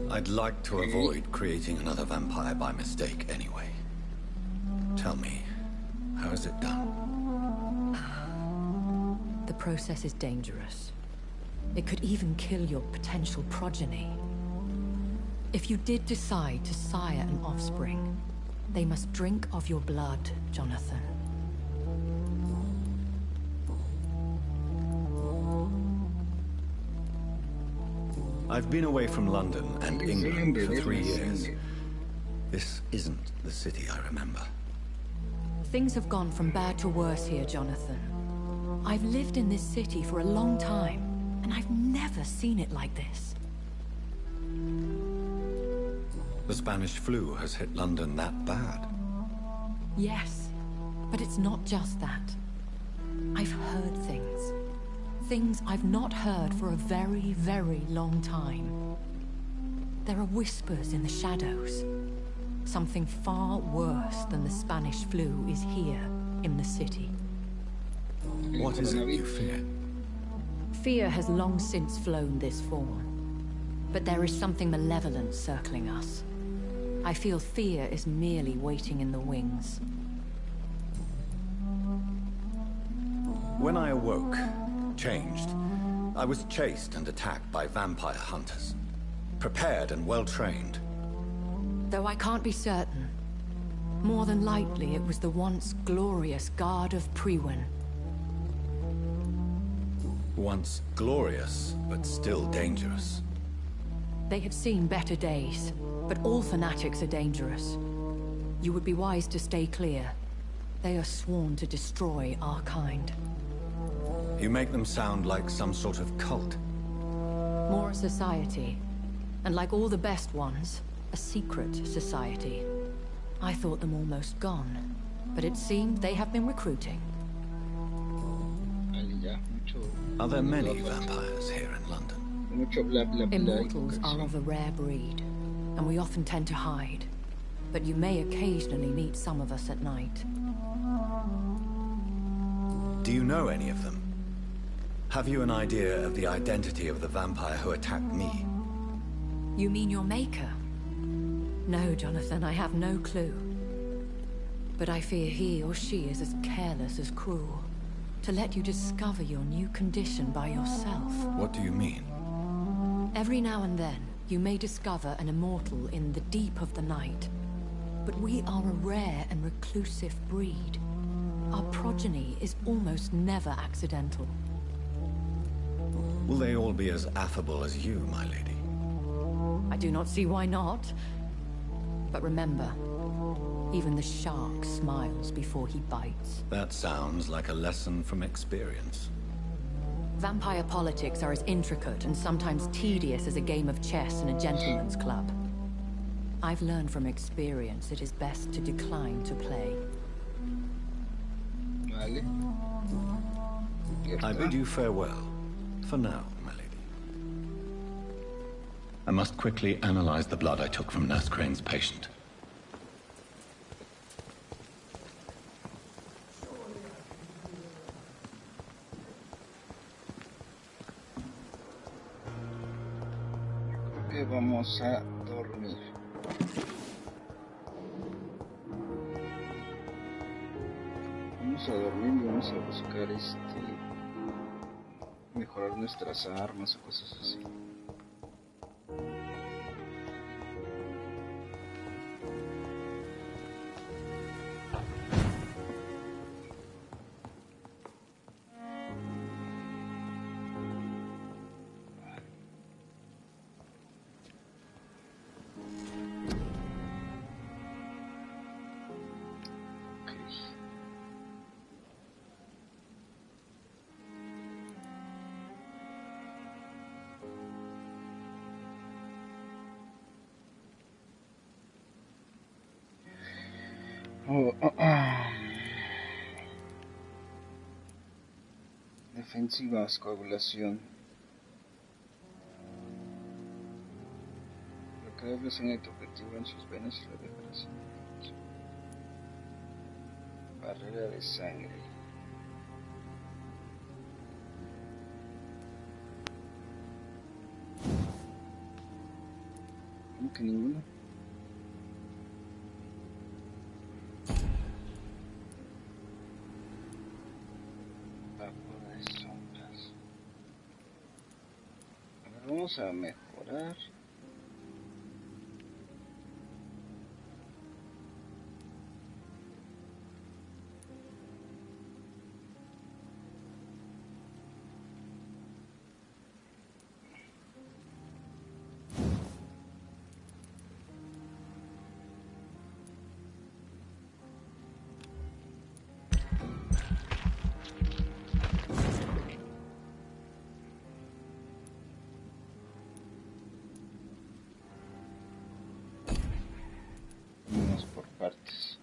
I'd like to avoid creating another vampire by mistake anyway. Tell me, how is it done? The process is dangerous. It could even kill your potential progeny. If you did decide to sire an offspring, they must drink of your blood, Jonathan. I've been away from London and England for 3 years. This isn't the city I remember. Things have gone from bad to worse here, Jonathan. I've lived in this city for a long time, and I've never seen it like this. The Spanish flu has hit London that bad. Yes, but it's not just that. I've heard things. Things I've not heard for a very, very long time. There are whispers in the shadows. Something far worse than the Spanish flu is here in the city. What is it you fear? Fear has long since flown this form. But there is something malevolent circling us. I feel fear is merely waiting in the wings. When I awoke, changed, I was chased and attacked by vampire hunters. Prepared and well-trained. Though I can't be certain, more than likely it was the once glorious Guard of Priwen. Once glorious, but still dangerous. They have seen better days, but all fanatics are dangerous. You would be wise to stay clear. They are sworn to destroy our kind. You make them sound like some sort of cult. More a society. And like all the best ones, a secret society. I thought them almost gone, but it seemed they have been recruiting. Are there many vampires here in London? Immortals are of a rare breed, and we often tend to hide. But you may occasionally meet some of us at night. Do you know any of them? Have you an idea of the identity of the vampire who attacked me? You mean your maker? No, Jonathan, I have no clue. But I fear he or she is as careless as cruel. To let you discover your new condition by yourself. What do you mean? Every now and then, you may discover an immortal in the deep of the night. But we are a rare and reclusive breed. Our progeny is almost never accidental. Will they all be as affable as you, my lady? I do not see why not. But remember, even the shark smiles before he bites. That sounds like a lesson from experience. Vampire politics are as intricate and sometimes tedious as a game of chess in a gentleman's club. I've learned from experience it is best to decline to play. Vale. I bid you farewell. For now, my lady. I must quickly analyze the blood I took from Nurse Crane's patient. Que vamos a dormir. Vamos a dormir y vamos a buscar mejorar nuestras armas o cosas así. Defensivas, coagulación. Bloquear la sangre de tu objetivo en sus venas y la depresión. Barrera de sangre. ¿Cómo que ninguno? Vamos a mejorar. Partes.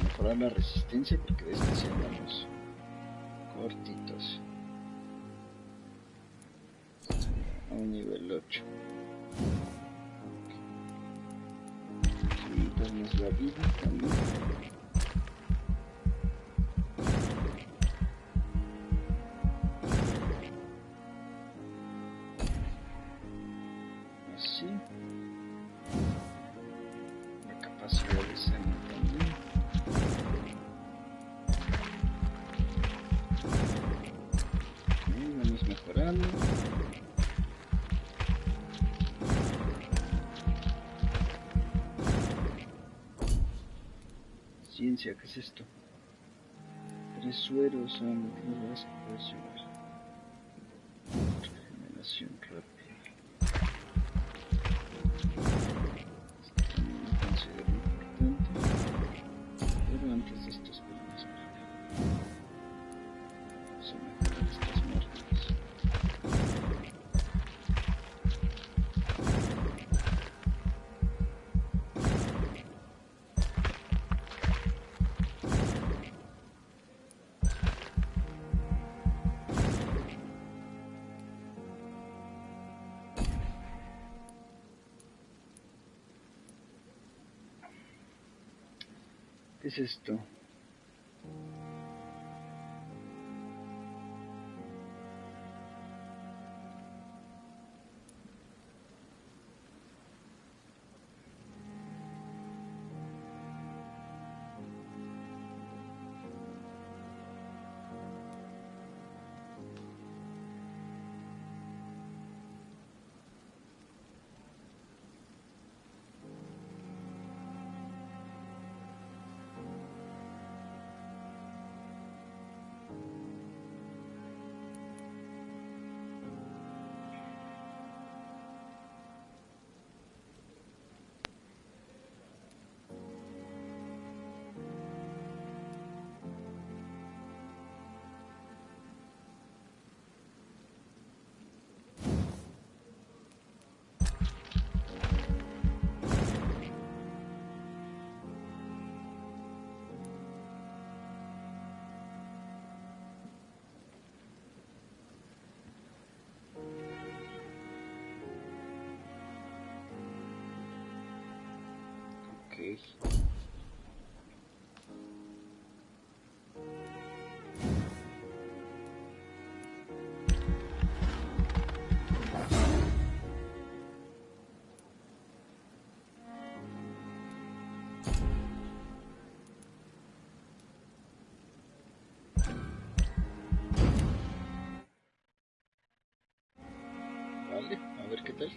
Mejorar la resistencia porque de esta sí andamos cortitos. A un nivel 8. Y darnos la vida también. experiencia. ¿Qué es esto? 3 sueros son las regeneración rápida. Esto también lo considero importante. Pero antes de esto, esperemos. Vamos a mejorar estas marcas. ¿Qué es esto? Okay. Vale, a ver qué tal.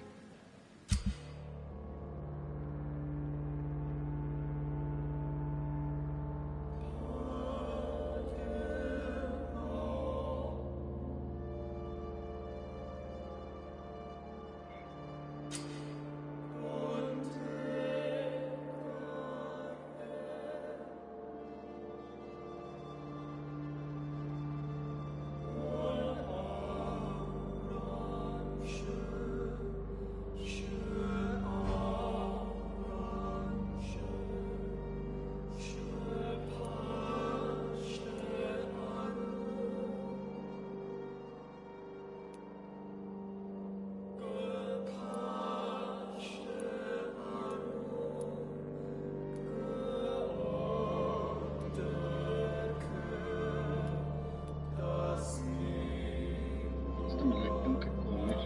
Esto me lo tengo que comer.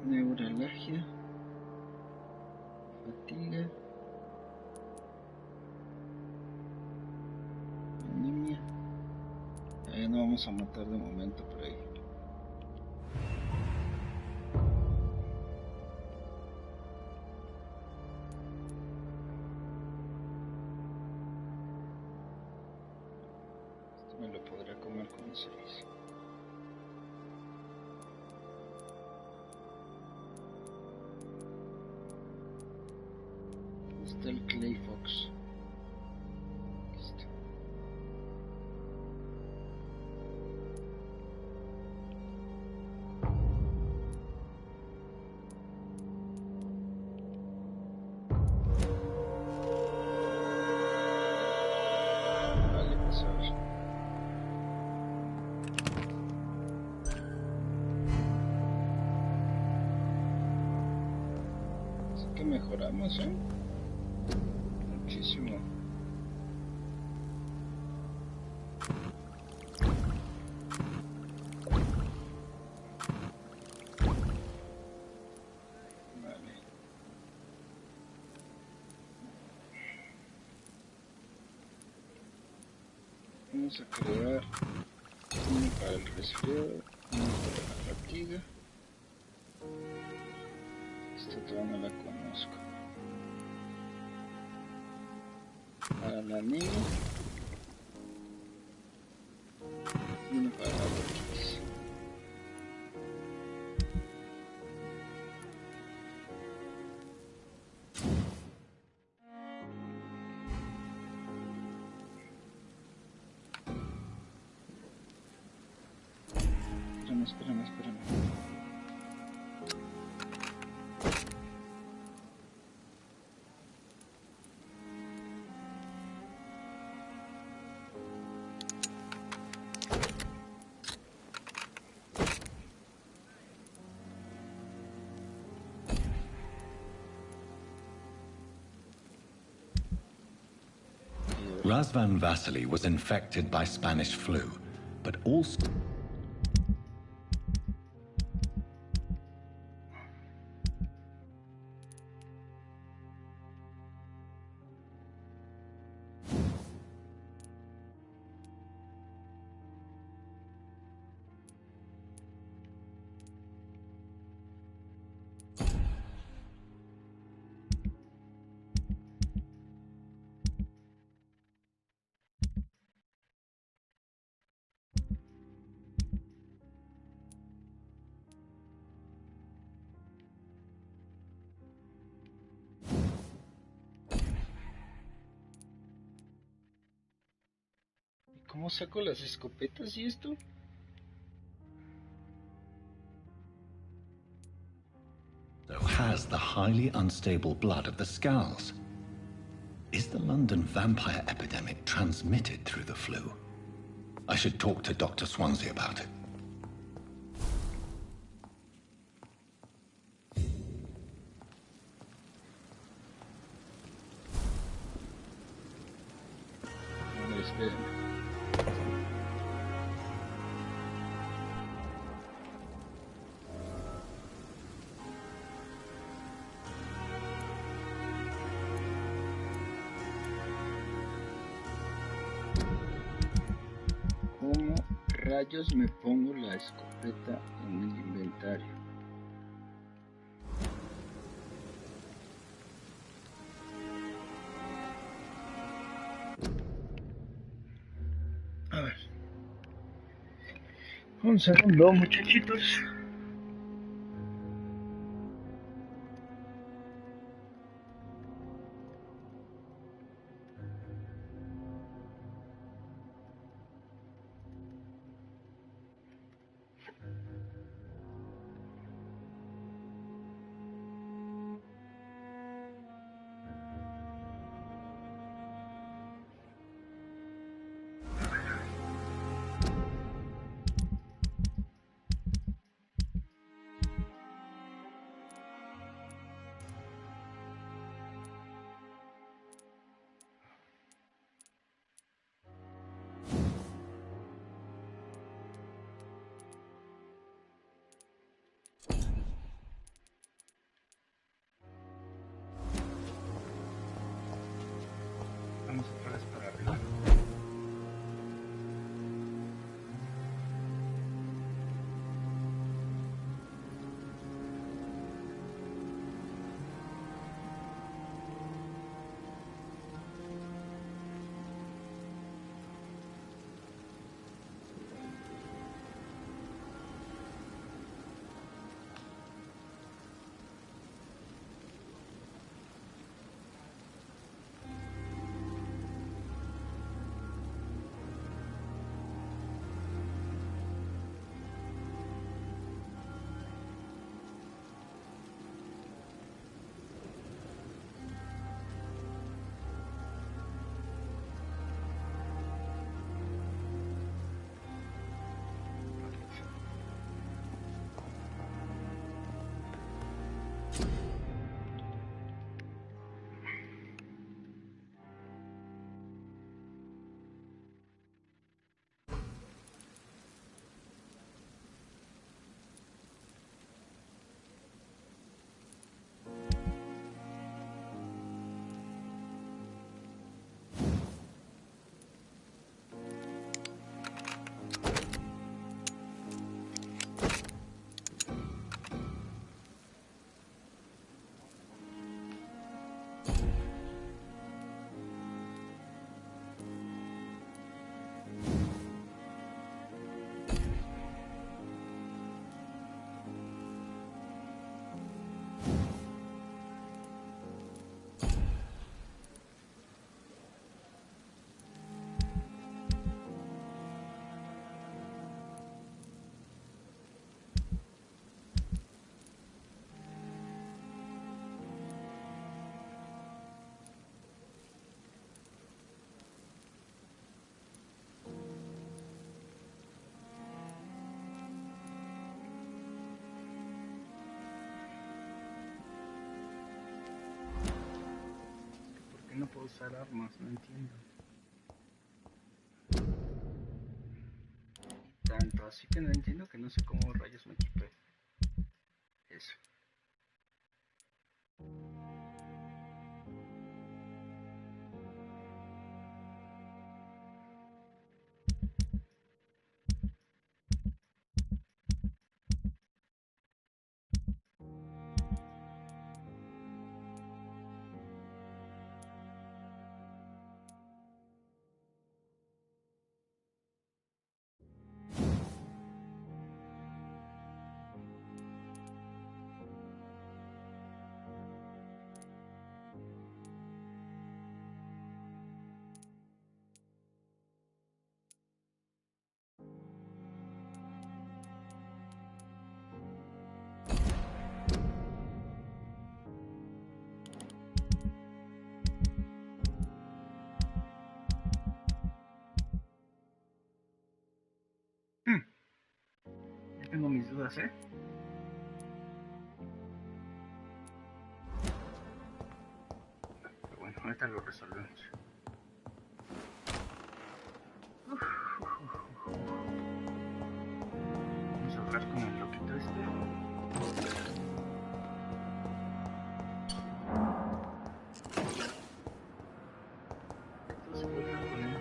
Neuralgia, fatiga, anemia. No vamos a matar de momento por ahí. Esto me lo podré comer con 6. Está el Clay Fox. Aquí está. Vale, pues a ver. Así que mejoramos, muchísimo. Vale. Vamos a crear uno para el resfriado, uno para la fatiga. Esta todavía no la conozco. Para la niña. Y una para la X. Espérame. Razvan Vasily was infected by Spanish flu, but also... ¿Cómo saco las escopetas y esto? has the highly unstable blood of the Skulls. Is the London vampire epidemic transmitted through the flu? I should talk to Dr. Swansea about it. ¿Cómo rayos me pongo la escopeta en el inventario? A ver. Un segundo, muchachitos. qué no puedo usar armas? No entiendo. Tanto así que no entiendo que no sé cómo rayos me equipé. Eso. Ya tengo mis dudas, ¿eh? Pero bueno, ahorita lo resolvemos. Vamos a hablar con el loquito este. Entonces voy a hablar con él.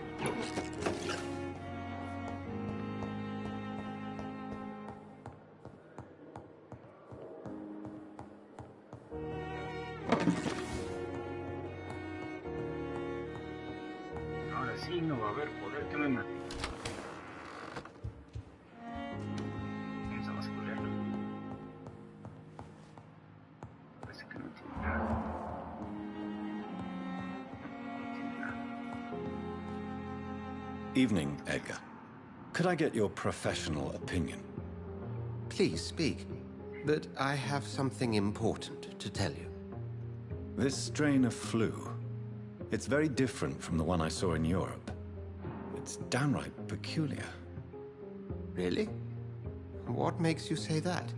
Ahora sí no va a haber poder que me mate. Vamos a bascularlo. Parece que no tiene nada. No tiene nada. Evening, Edgar. Could I get your professional opinion? Please speak, but I have something important to tell you. This strain of flu, it's very different from the one I saw in Europe. It's downright peculiar. Really? What makes you say that?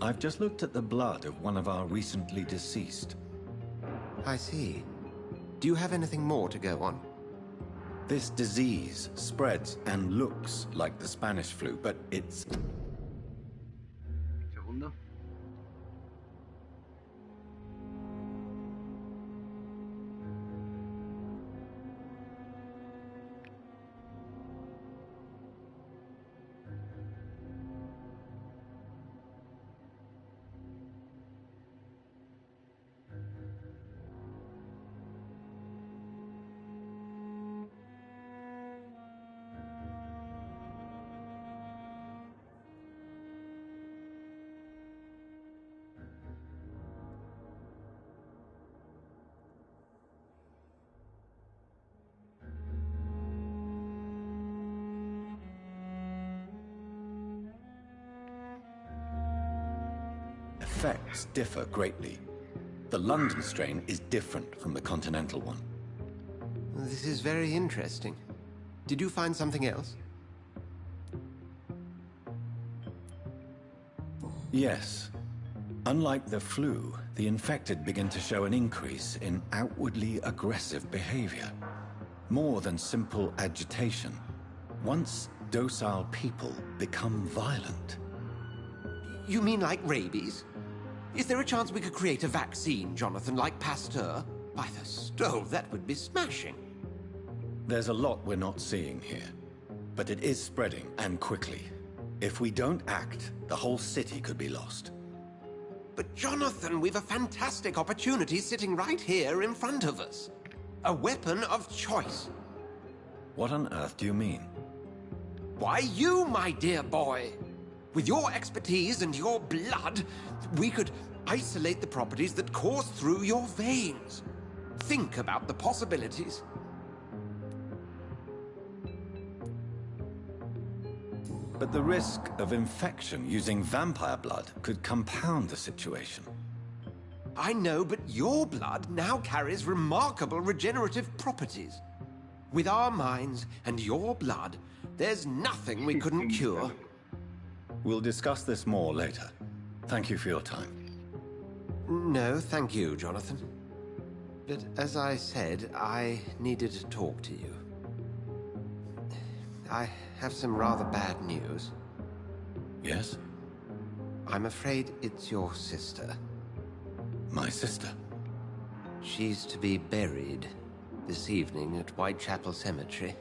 I've just looked at the blood of one of our recently deceased. I see. Do you have anything more to go on? This disease spreads and looks like the Spanish flu, but it's... Segundo. Effects differ greatly. The London strain is different from the continental one. This is very interesting. Did you find something else? Yes. Unlike the flu, the infected begin to show an increase in outwardly aggressive behavior. More than simple agitation. Once docile people become violent. You mean like rabies? Is there a chance we could create a vaccine, Jonathan, like Pasteur? By the stove, that would be smashing. There's a lot we're not seeing here. But it is spreading, and quickly. If we don't act, the whole city could be lost. But Jonathan, we've a fantastic opportunity sitting right here in front of us. A weapon of choice. What on earth do you mean? Why, you, my dear boy. With your expertise and your blood, we could isolate the properties that course through your veins. Think about the possibilities. But the risk of infection using vampire blood could compound the situation. I know, but your blood now carries remarkable regenerative properties. With our minds and your blood, there's nothing we couldn't cure. We'll discuss this more later. Thank you for your time. No, thank you, Jonathan. But as I said, I needed to talk to you. I have some rather bad news. Yes? I'm afraid it's your sister. My sister? She's to be buried this evening at Whitechapel Cemetery.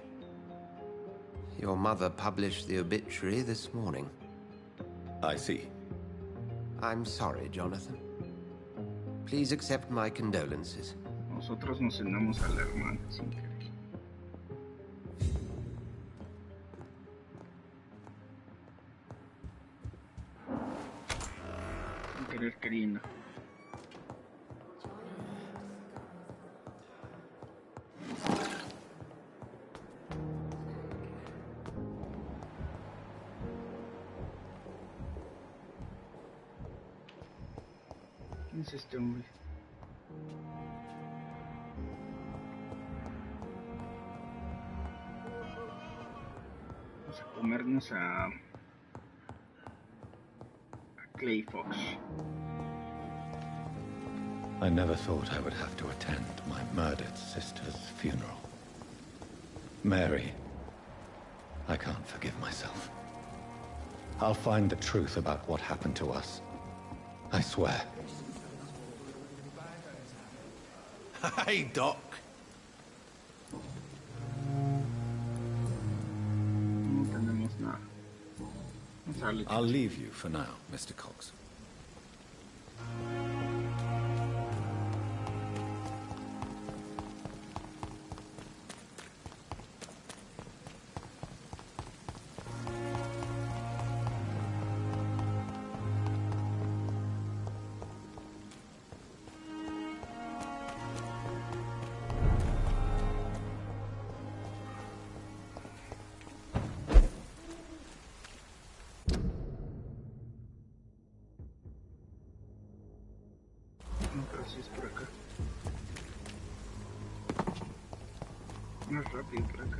Your mother published the obituary this morning. I see. I'm sorry, Jonathan. Please accept my condolences. Nosotros nos cenamos a la hermana sin querer. Sin querer queriendo. ¿Quién es este hombre? Vamos a comernos a Clay Fox. I never thought I would have to attend my murdered sister's funeral. Mary, I can't forgive myself. I'll find the truth about what happened to us. I swear. Hey, Doc. No tenemos nada. Vamos a darle I'll leave you for now, Mr. Cox. No, pero sí es por acá. Más rápido por acá.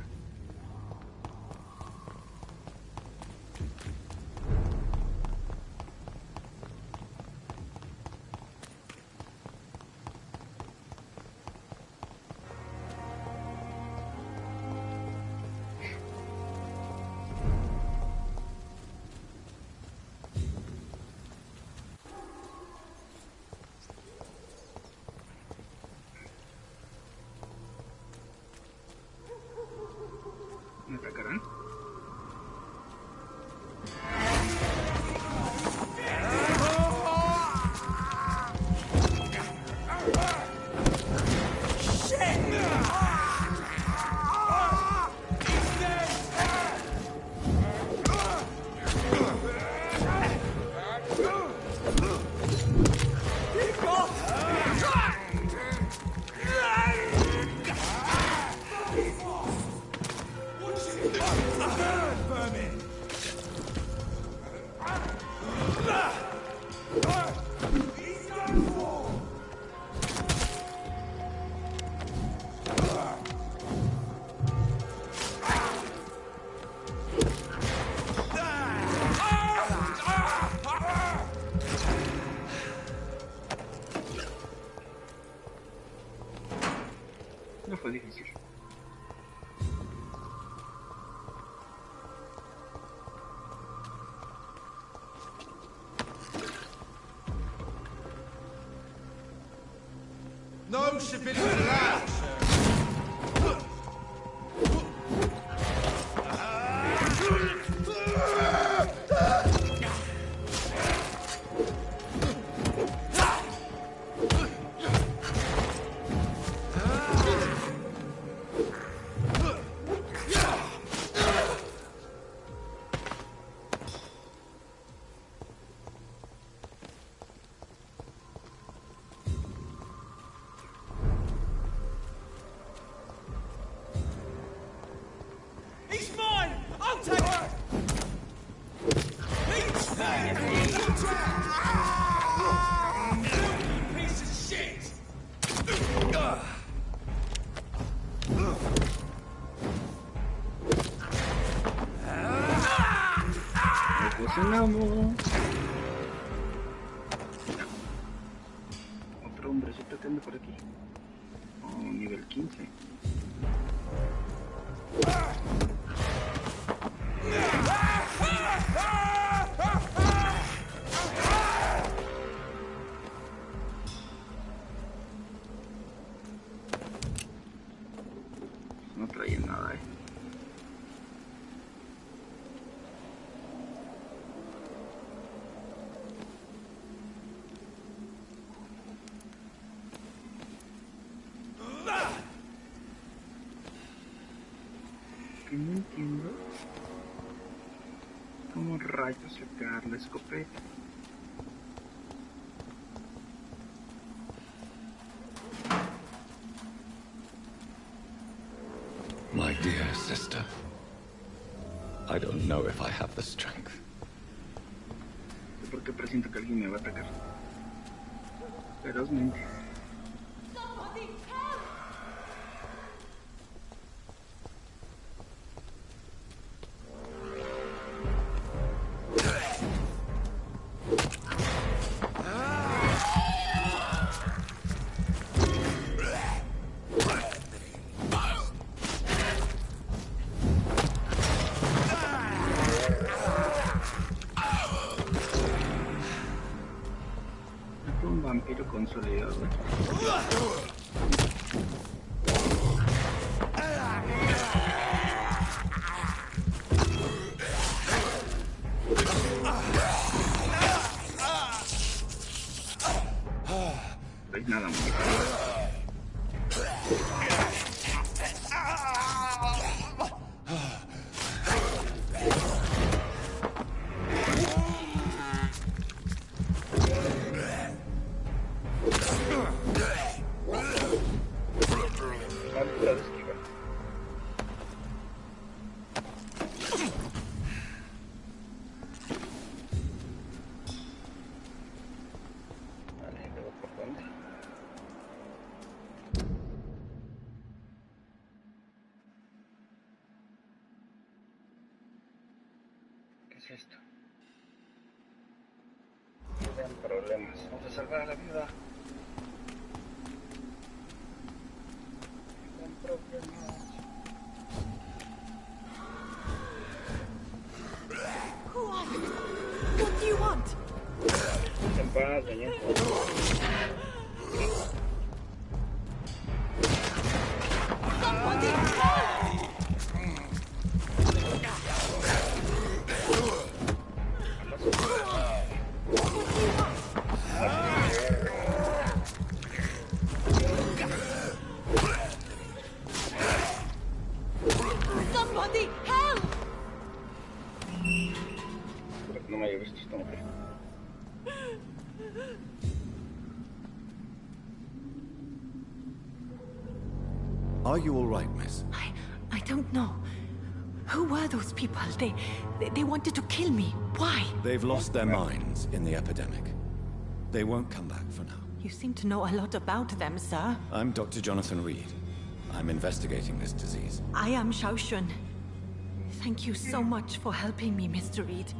¿Me atacarán? No fue difícil. No civilians allowed, sir. He's mine! I'll take it! Piece of shit! Cocinamos. Otro hombrecito que anda por aquí. Oh, nivel 15. No trae nada, Que no entiendo cómo rayos sacar la escopeta. My dear sister, I don't know if I have the strength. Porque presiento que alguien me va a atacar. Ferozmente. Un vampiro consolidado. No hay nada más. ¿Qué es esto? No vean problemas. Vamos a salvar a la vida. No vean problemas. Who are you? What do you want? En paz, doña. Somebody help! Somebody help! Espero que no me haya visto esta mujer. Are you all right, miss? I don't know. Who were those people? They wanted to kill me. Why? They've lost their minds in the epidemic. They won't come back for now. You seem to know a lot about them, sir. I'm Dr. Jonathan Reed. I'm investigating this disease. I am Xiaoxun. Thank you so much for helping me, Mr. Reed.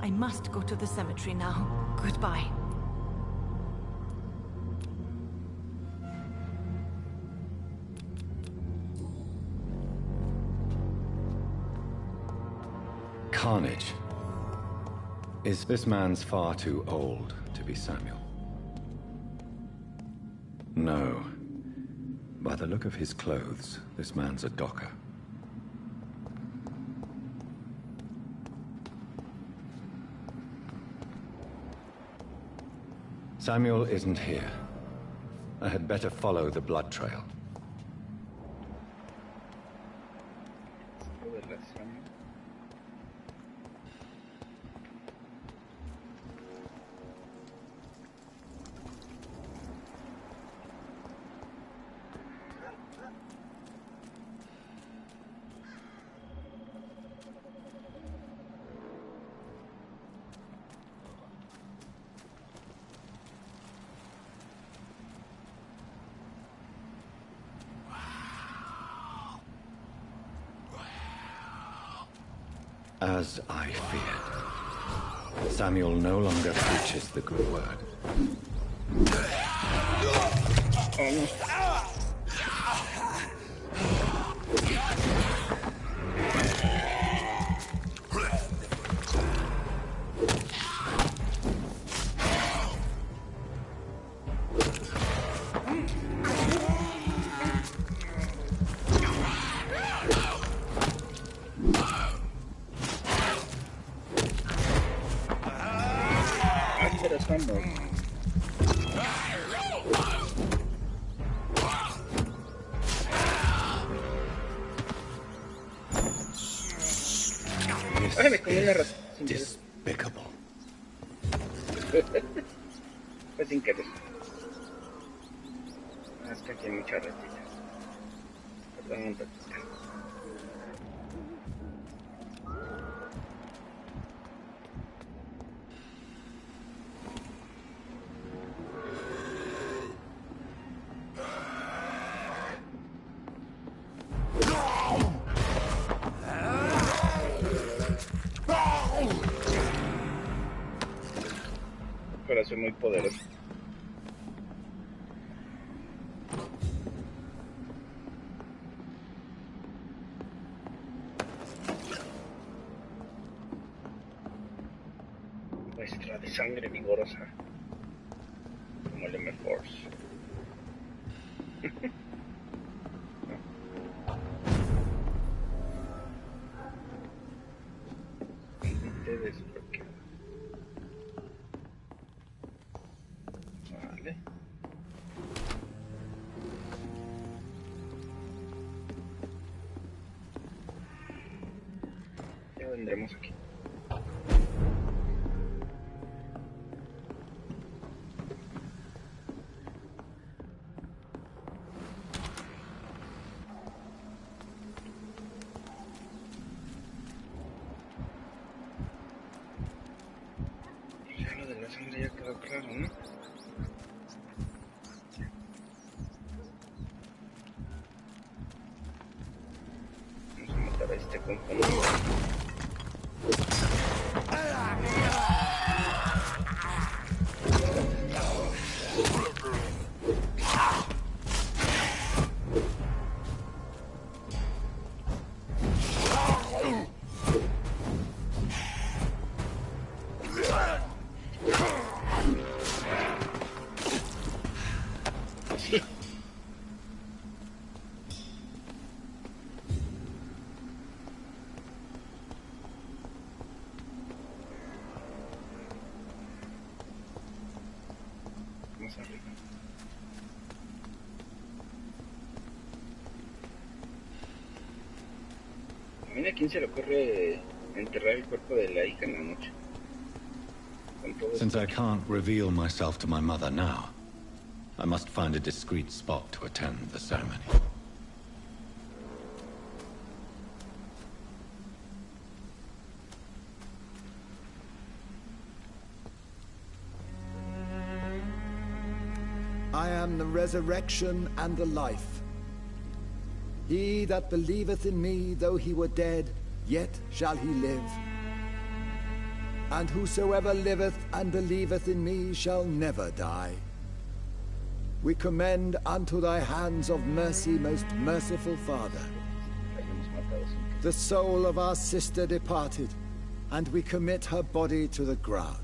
I must go to the cemetery now. Goodbye. Carnage. Is this man's far too old to be Samuel? No. By the look of his clothes, this man's a docker. Samuel isn't here. I had better follow the blood trail. As I feared. Samuel no longer preaches the good word. Ay, me comí una rata. Despicable. Fue sin querer. Es que aquí hay muchas ratitas. Perdón, un ratito. Pero soy muy poderoso. Muestra de sangre vigorosa. Como el M-Force. Te desbloqueo. Vale. Ya vendremos aquí. Ya lo de la sangre ya quedó claro, ¿no? Vamos a matar a este confundido. Vamos arriba. También a quién se le ocurre enterrar el cuerpo de la hija en la noche. Con todo Since esto. I can't reveal myself to my mother now, I must find a discreet spot to attend the ceremony. I am the resurrection and the life. He that believeth in me, though he were dead, yet shall he live. And whosoever liveth and believeth in me shall never die. We commend unto thy hands of mercy, most merciful Father, the soul of our sister departed, and we commit her body to the ground.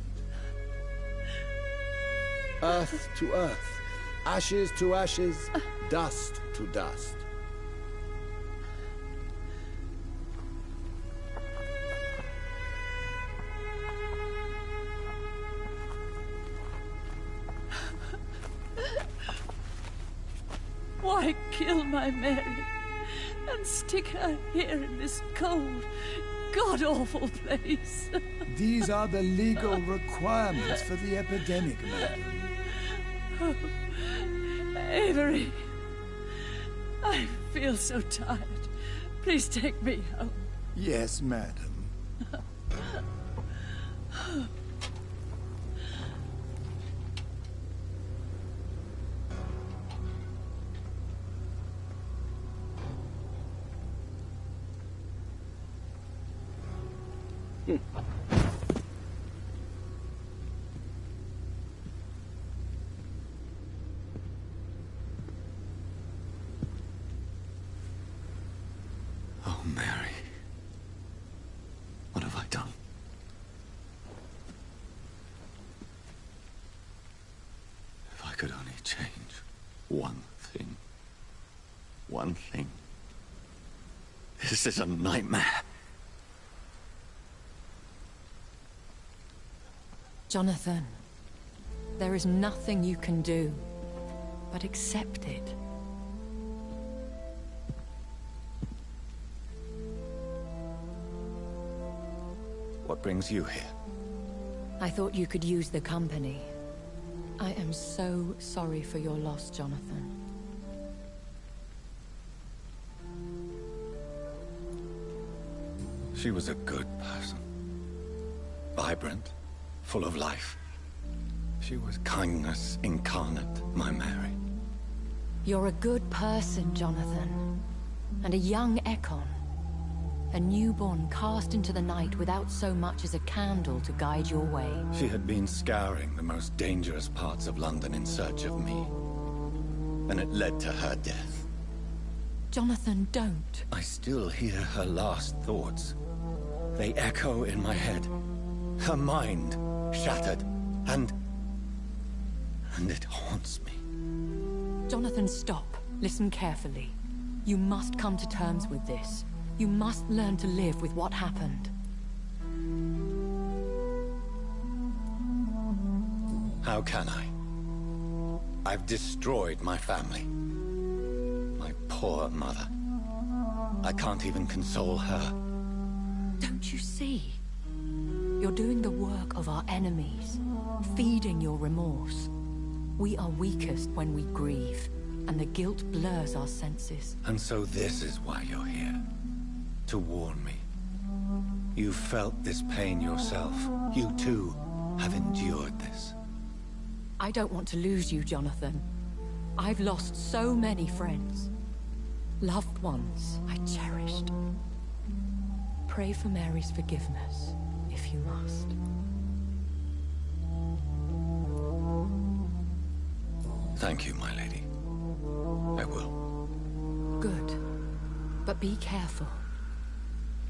Earth to earth, ashes to ashes, dust to dust. Why kill my Mary and stick her here in this cold, god-awful place? These are the legal requirements for the epidemic, madam. Oh, Avery, I feel so tired. Please take me home. Yes, madam. change one thing. One thing. This is a nightmare. Jonathan, there is nothing you can do but accept it. What brings you here? I thought you could use the company. I am so sorry for your loss, Jonathan. She was a good person. Vibrant, full of life. She was kindness incarnate, my Mary. You're a good person, Jonathan. And a young Ekon. A newborn cast into the night without so much as a candle to guide your way. She had been scouring the most dangerous parts of London in search of me. And it led to her death. Jonathan, don't. I still hear her last thoughts. They echo in my head. Her mind shattered, and it haunts me. Jonathan, stop. Listen carefully. You must come to terms with this. You must learn to live with what happened. How can I? I've destroyed my family. My poor mother. I can't even console her. Don't you see? You're doing the work of our enemies, feeding your remorse. We are weakest when we grieve, and the guilt blurs our senses. And so this is why you're here. To warn me. You felt this pain yourself. You too have endured this. I don't want to lose you, Jonathan. I've lost so many friends. Loved ones I cherished. Pray for Mary's forgiveness, if you must. Thank you, my lady. I will. Good. But be careful.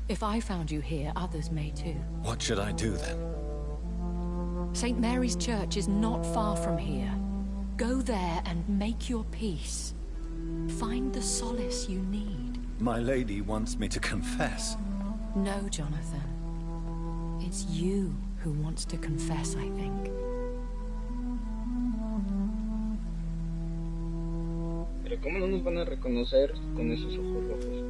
If I found you here, others may too. What should I do then? St. Mary's Church is not far from here. Go there and make your peace. Find the solace you need. My lady wants me to confess. No, Jonathan. It's you who wants to confess, I think. Pero ¿cómo no nos van a reconocer con esos ojos rojos?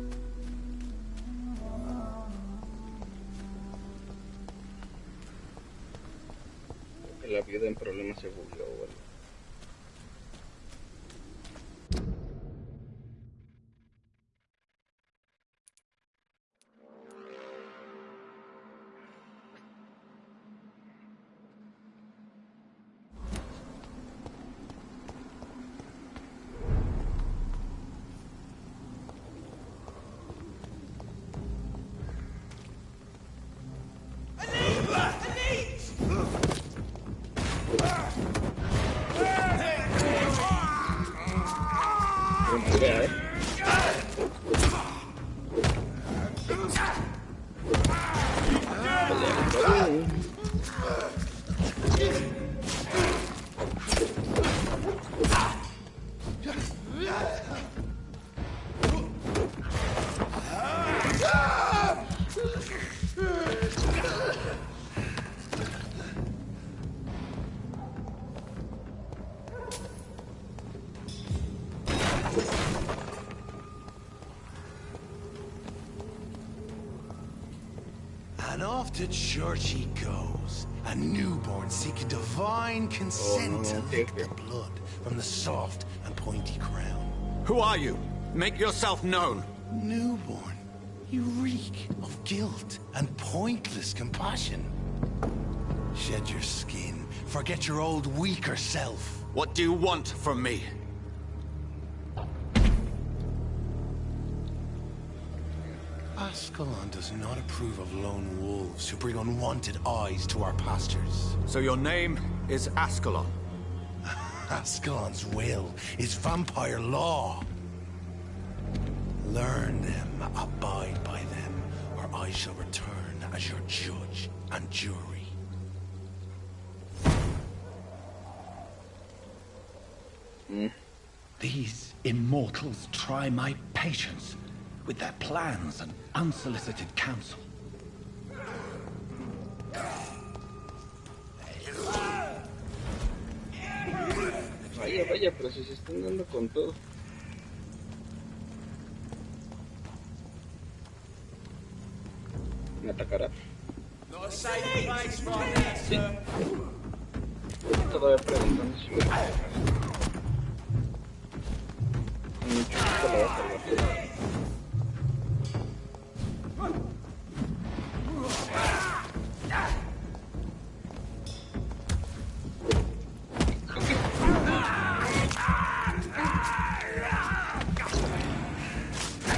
Creo que la viuda en problemas se bugueó o algo. And off to church he goes, a newborn seeking divine consent to lick the blood from the soft and pointy crown. Who are you? Make yourself known. Newborn, you reek of guilt and pointless compassion. Shed your skin, forget your old weaker self. What do you want from me? Ascalon does not approve of lone wolves who bring unwanted eyes to our pastures. So your name is Ascalon? Ascalon's will is vampire law. Learn them, abide by them, or I shall return as your judge and jury. These immortals try my patience with their plans and unsolicited counsel. Vaya, vaya, pero si se están dando con todo. Me atacará. Sí. Todavía preguntando si me atacará. Mucho gusto la va a salvar.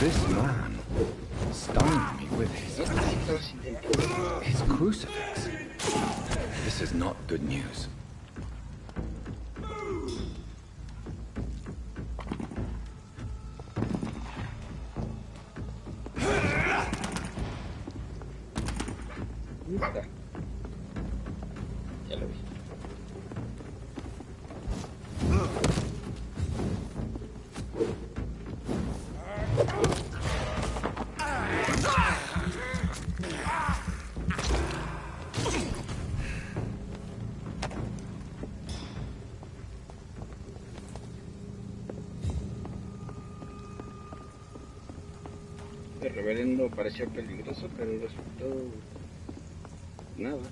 This man stunned me with his crucifix. This is not good news. Ya lo vi. El reverendo parecía peligroso, pero el resultado... nada.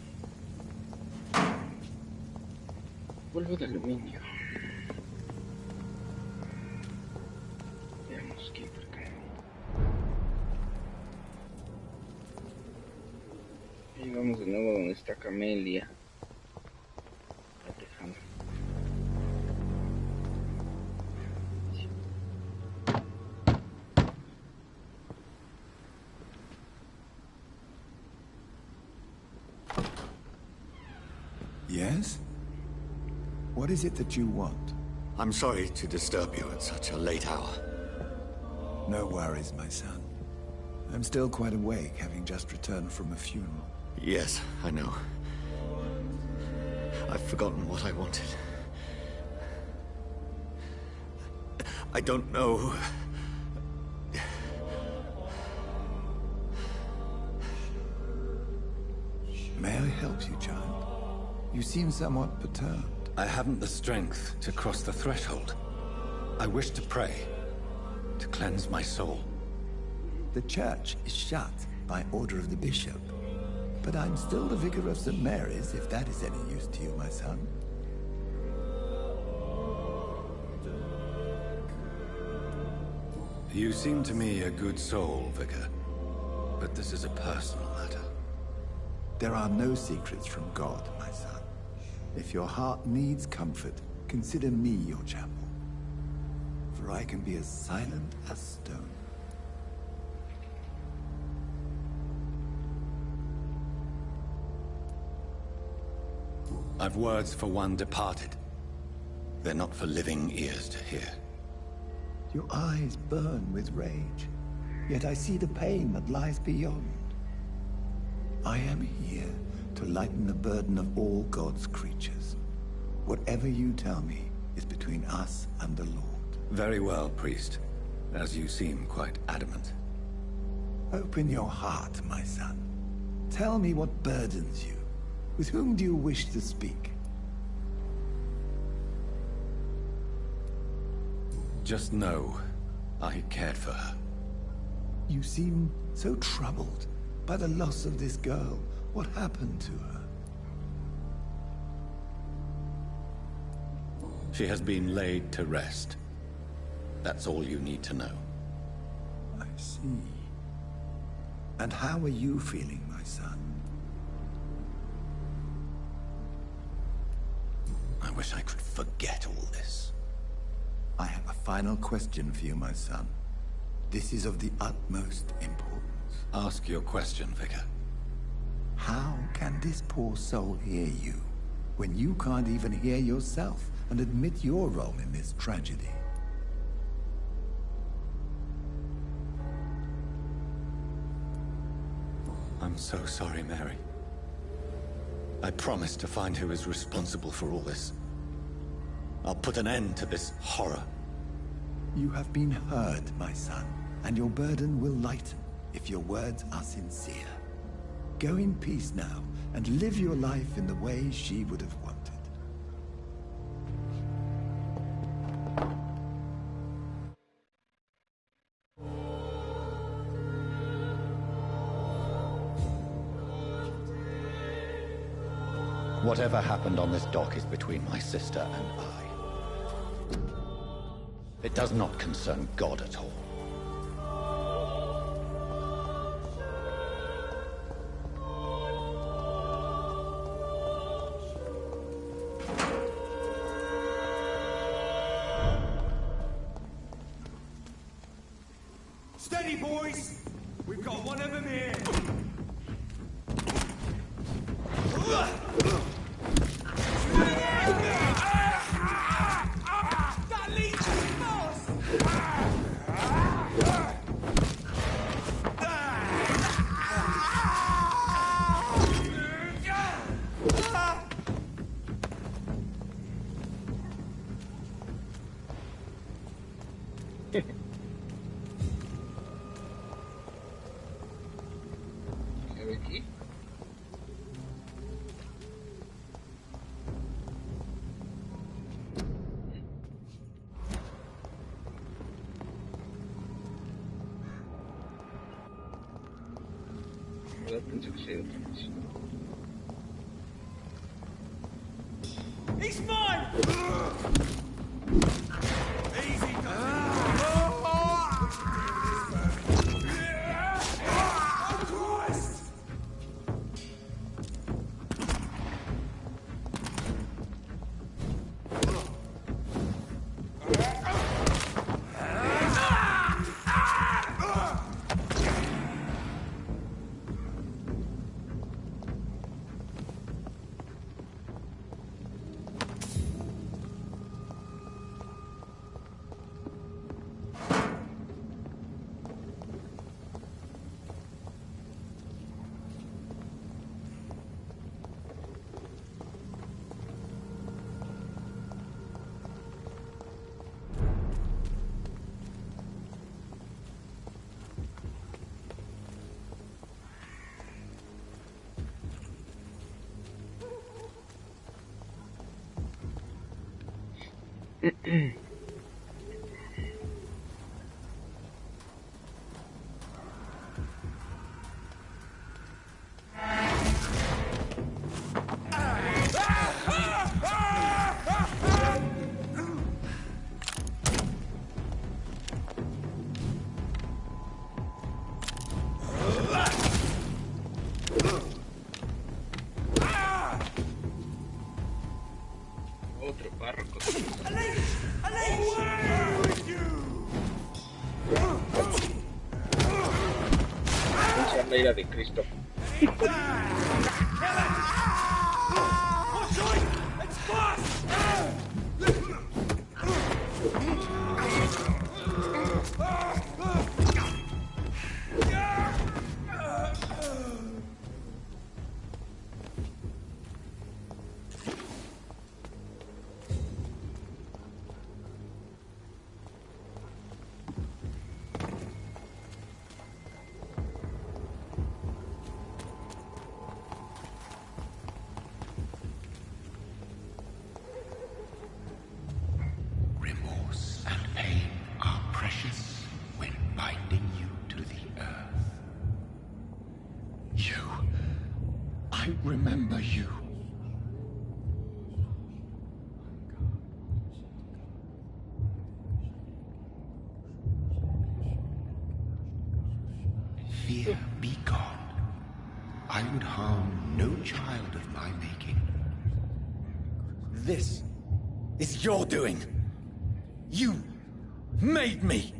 Polvo de aluminio. Veamos qué por acá. Y vamos de nuevo donde está Camelia. La tejana. Yes? What is it that you want? I'm sorry to disturb you at such a late hour. No worries, my son. I'm still quite awake, having just returned from a funeral. Yes, I know. I've forgotten what I wanted. I don't know. May I help you, child? You seem somewhat perturbed. I haven't the strength to cross the threshold. I wish to pray, to cleanse my soul. The church is shut by order of the bishop. But I'm still the vicar of St. Mary's, if that is any use to you, my son. You seem to me a good soul, Vicar. But this is a personal matter. There are no secrets from God, my son. If your heart needs comfort, consider me your chapel. For I can be as silent as stone. I've words for one departed. They're not for living ears to hear. Your eyes burn with rage, yet I see the pain that lies beyond. I am here to lighten the burden of all God's creatures. Whatever you tell me is between us and the Lord. Very well, priest. As you seem quite adamant. Open your heart, my son. Tell me what burdens you. With whom do you wish to speak? Just know, I cared for her. You seem so troubled by the loss of this girl. What happened to her? She has been laid to rest. That's all you need to know. I see. And how are you feeling, my son? I wish I could forget all this. I have a final question for you, my son. This is of the utmost importance. Ask your question, Vicar. How can this poor soul hear you, when you can't even hear yourself and admit your role in this tragedy? I'm so sorry, Mary. I promise to find who is responsible for all this. I'll put an end to this horror. You have been heard, my son, and your burden will lighten if your words are sincere. Go in peace now, and live your life in the way she would have wanted. Whatever happened on this dock is between my sister and I. It does not concern God at all. Steady, boys! We've got one of them here! That leads to the boss! Aquí. Pensé que sería otra misión. He's mine! Easy, Otro párroco. Esa es la ira de Cristo. Remember you. Fear be gone. I would harm no child of my making. This is your doing. You made me.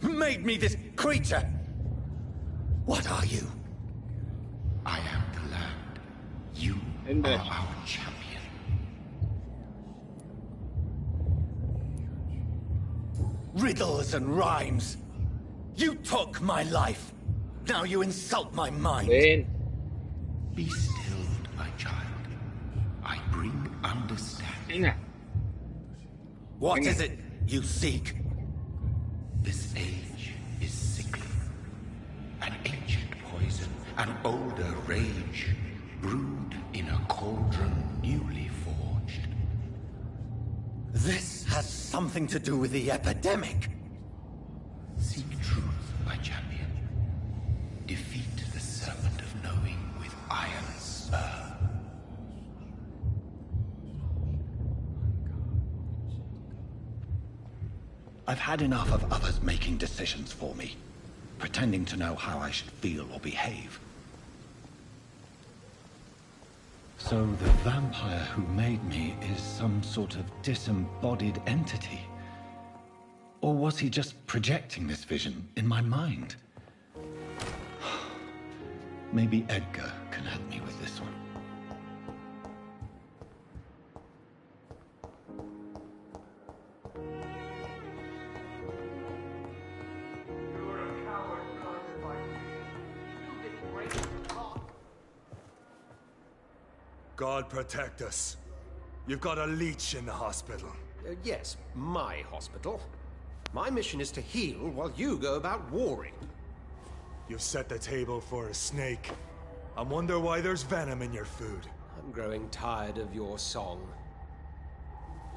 Made me this creature. What are you? I am the land. You are our champion. Riddles and rhymes. You took my life. Now you insult my mind. Be still, my child. I bring understanding. What is it you seek? This age is sickly. An ancient poison, an older rage, brewed in a cauldron newly forged. This has something to do with the epidemic. Seek truth, my champion. Defeat the serpent of knowing with iron spur. I've had enough of others making decisions for me, pretending to know how I should feel or behave. So the vampire who made me is some sort of disembodied entity? Or was he just projecting this vision in my mind? Maybe Edgar can help me with this one. God protect us. You've got a leech in the hospital. Yes, my hospital. My mission is to heal while you go about warring. You've set the table for a snake. I wonder why there's venom in your food. I'm growing tired of your song.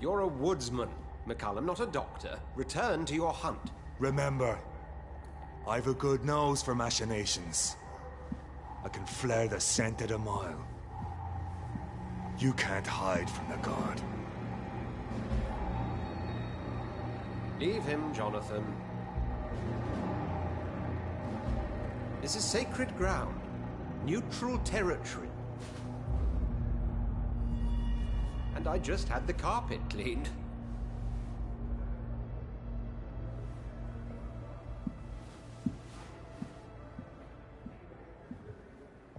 You're a woodsman, McCullum, not a doctor. Return to your hunt. Remember, I've a good nose for machinations. I can flare the scent at a mile. You can't hide from the god. Leave him, Jonathan. This is sacred ground. Neutral territory. And I just had the carpet cleaned.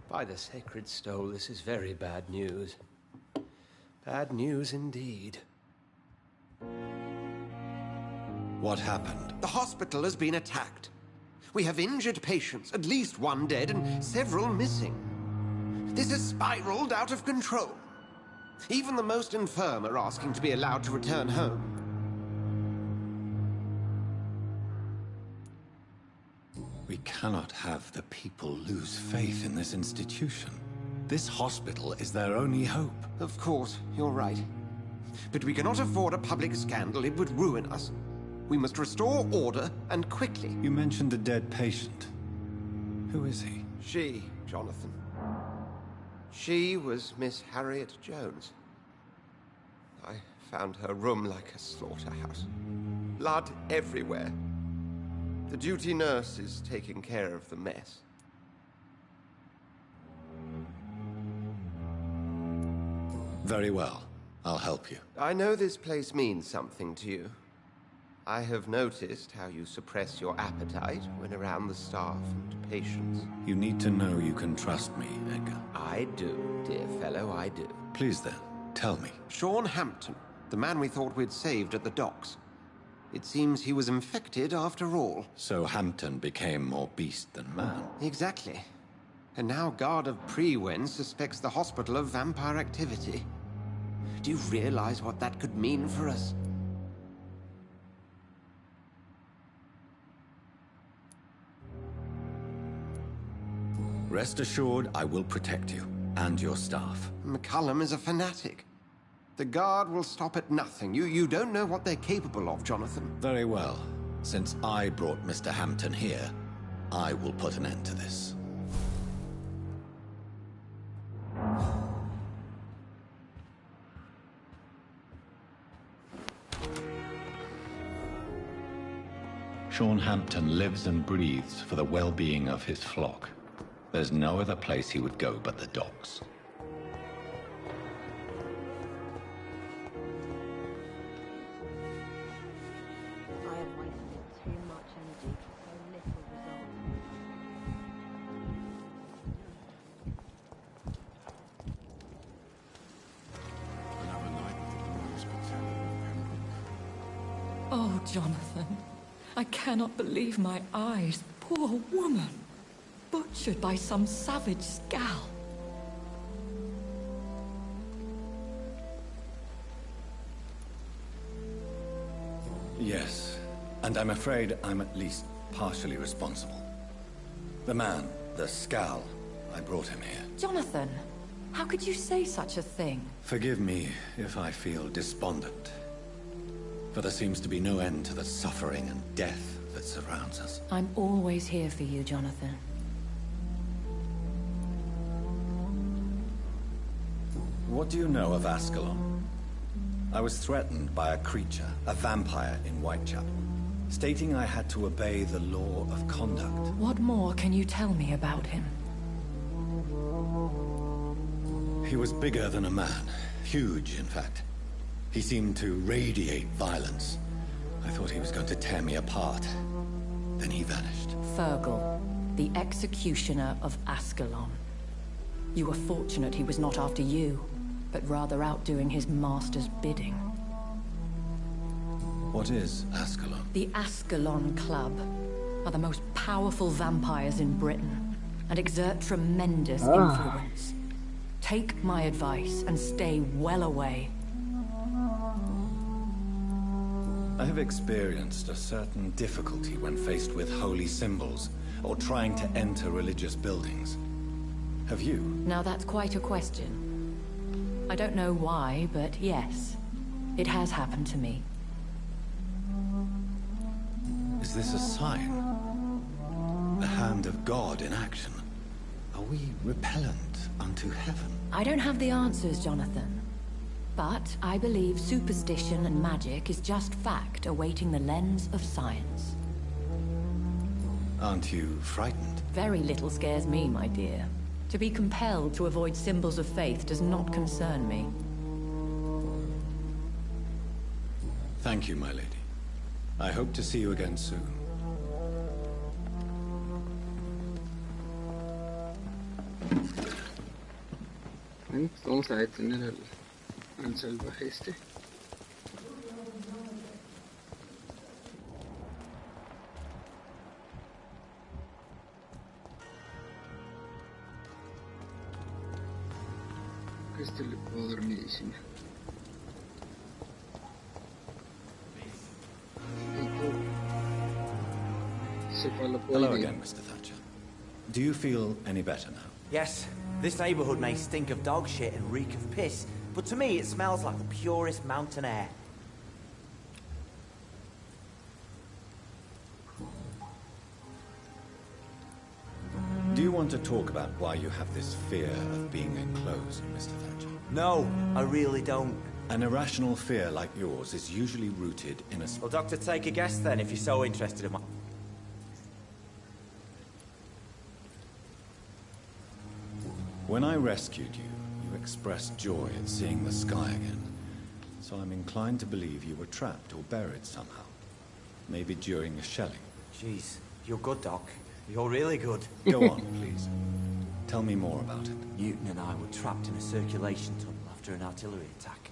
By the sacred stole, this is very bad news. Bad news indeed. What happened? The hospital has been attacked. We have injured patients, at least one dead and several missing. This has spiraled out of control. Even the most infirm are asking to be allowed to return home. We cannot have the people lose faith in this institution. This hospital is their only hope. Of course, you're right. But we cannot afford a public scandal. It would ruin us. We must restore order, and quickly. You mentioned a dead patient. Who is he? She, Jonathan. She was Miss Harriet Jones. I found her room like a slaughterhouse. Blood everywhere. The duty nurse is taking care of the mess. Very well. I'll help you. I know this place means something to you. I have noticed how you suppress your appetite when around the staff and patients. You need to know you can trust me, Edgar. I do, dear fellow, I do. Please then, tell me. Sean Hampton, the man we thought we'd saved at the docks. It seems he was infected after all. So Hampton became more beast than man. Exactly. And now Guard of Prewen suspects the hospital of vampire activity. Do you realize what that could mean for us? Rest assured, I will protect you and your staff. McCullum is a fanatic. The Guard will stop at nothing. You don't know what they're capable of, Jonathan. Very well. Since I brought Mr. Hampton here, I will put an end to this. Sean Hampton lives and breathes for the well-being of his flock. There's no other place he would go but the docks. I have wasted too much energy for so little result. Another night with the Royal Battalion of Pembroke. Oh, Jonathan. I cannot believe my eyes. Poor woman. Butchered by some savage scowl. Yes, and I'm afraid I'm at least partially responsible. The man, the Scowl, I brought him here. Jonathan, how could you say such a thing? Forgive me if I feel despondent. For there seems to be no end to the suffering and death that surrounds us. I'm always here for you, Jonathan. What do you know of Ascalon? I was threatened by a creature, a vampire in Whitechapel, stating I had to obey the law of conduct. What more can you tell me about him? He was bigger than a man. Huge, in fact. He seemed to radiate violence. I thought he was going to tear me apart. Then he vanished. Fergal, the executioner of Ascalon. You were fortunate he was not after you, but rather out doing his master's bidding. What is Ascalon? The Ascalon Club are the most powerful vampires in Britain, and exert tremendous influence. Take my advice and stay well away. I have experienced a certain difficulty when faced with holy symbols, or trying to enter religious buildings. Have you? Now that's quite a question. I don't know why, but yes, it has happened to me. Is this a sign? The hand of God in action? Are we repellent unto heaven? I don't have the answers, Jonathan. But I believe superstition and magic is just fact awaiting the lens of science. Aren't you frightened? Very little scares me, my dear. To be compelled to avoid symbols of faith does not concern me. Thank you, my lady. I hope to see you again soon. Bueno, pues vamos a detener al salvaje este. A este le puedo dar medicina. Hello again, Mr. Thatcher. Do you feel any better now? Yes. This neighborhood may stink of dog shit and reek of piss, but to me it smells like the purest mountain air. Do you want to talk about why you have this fear of being enclosed, Mr. Thatcher? No, I really don't. An irrational fear like yours is usually rooted in a... Well, Doctor, take a guess then, if you're so interested in my... When I rescued you, you expressed joy at seeing the sky again. So I'm inclined to believe you were trapped or buried somehow. Maybe during a shelling. Jeez, you're good, Doc. You're really good. Go on, please. Tell me more about it. Newton and I were trapped in a circulation tunnel after an artillery attack.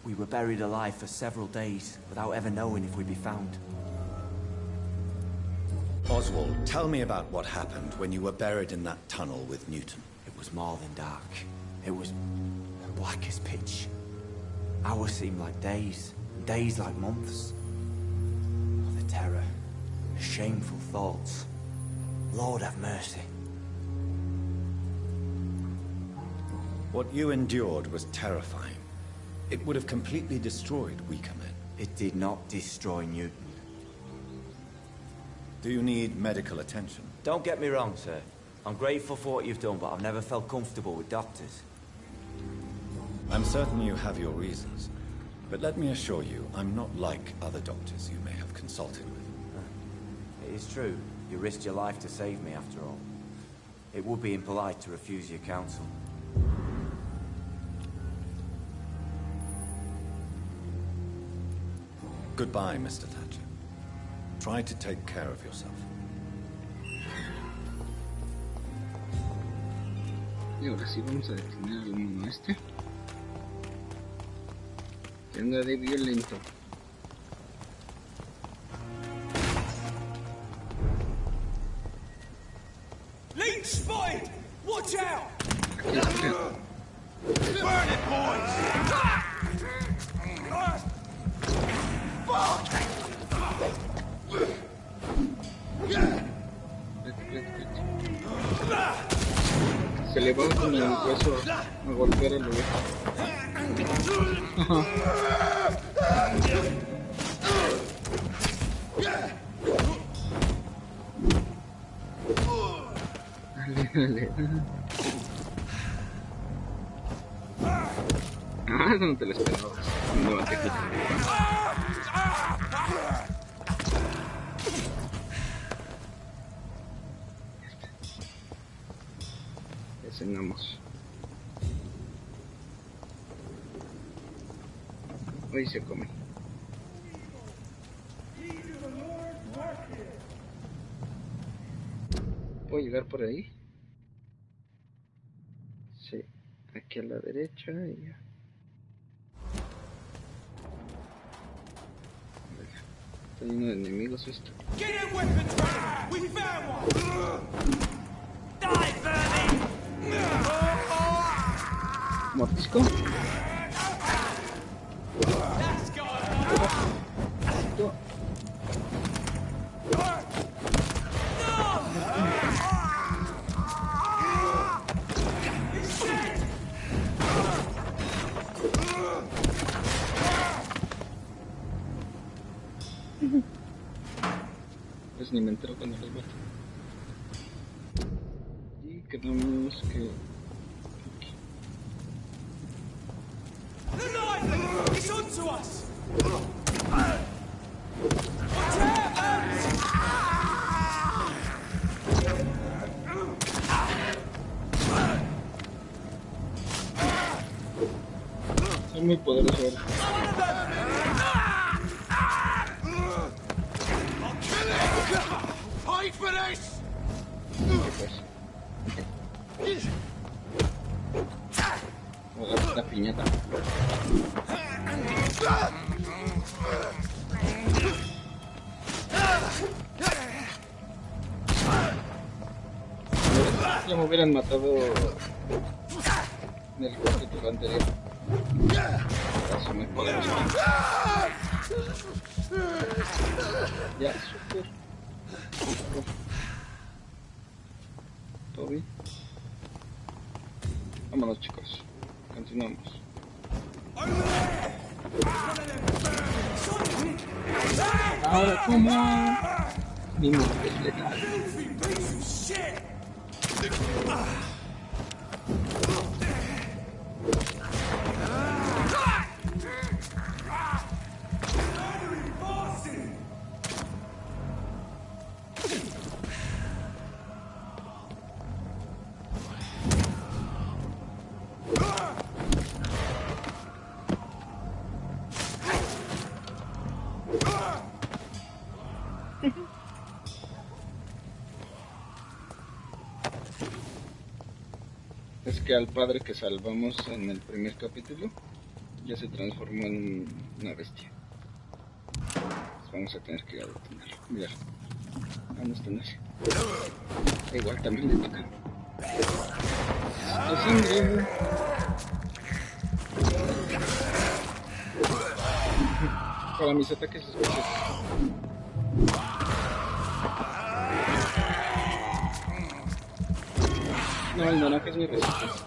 We were buried alive for several days, without ever knowing if we'd be found. Oswald, tell me about what happened when you were buried in that tunnel with Newton. It was more than dark. It was black as pitch. Hours seemed like days, and days like months. Oh, the terror, the shameful thoughts. Lord have mercy. What you endured was terrifying. It would have completely destroyed weaker men. It did not destroy Newton. Do you need medical attention? Don't get me wrong, sir. I'm grateful for what you've done, but I've never felt comfortable with doctors. I'm certain you have your reasons. But let me assure you, I'm not like other doctors you may have consulted with. It is true. You risked your life to save me, after all. It would be impolite to refuse your counsel. Goodbye, Mr. Thatcher. Try to take care of yourself. Y ahora sí vamos a detener al mono este. Que anda de violento. Leech spotted! Watch out! Burn it, boys! Fuck! le va con el hueso a golpear al bebé. Dale. Ah, eso no te lo esperabas. No, te quito. Ya cenamos. Hoy se come. ¿Puedo llegar por ahí? Sí. Aquí a la derecha y ya. Está lleno de enemigos esto. Mordisco. Pues ni me entero cuando los mato. Y quedamos que... He's on to us! Soy muy poderoso ahora. Fight for this! Voy a agarrar la piñata. Ya me hubieran matado en el capítulo anterior. Soy muy poderoso. Ya, super. ¿Todo bien? Vámonos, chicos. Continuamos. Ahora, ¿cómo? Mi muerte es letal. Es que al padre que salvamos en el primer capítulo ya se transformó en una bestia. Entonces vamos a tener que ir a detenerlo. Mira. Ah, no está en ese. Igual también le toca. La sangre. Para mis ataques especiales. No, el naranja es mi resistencia.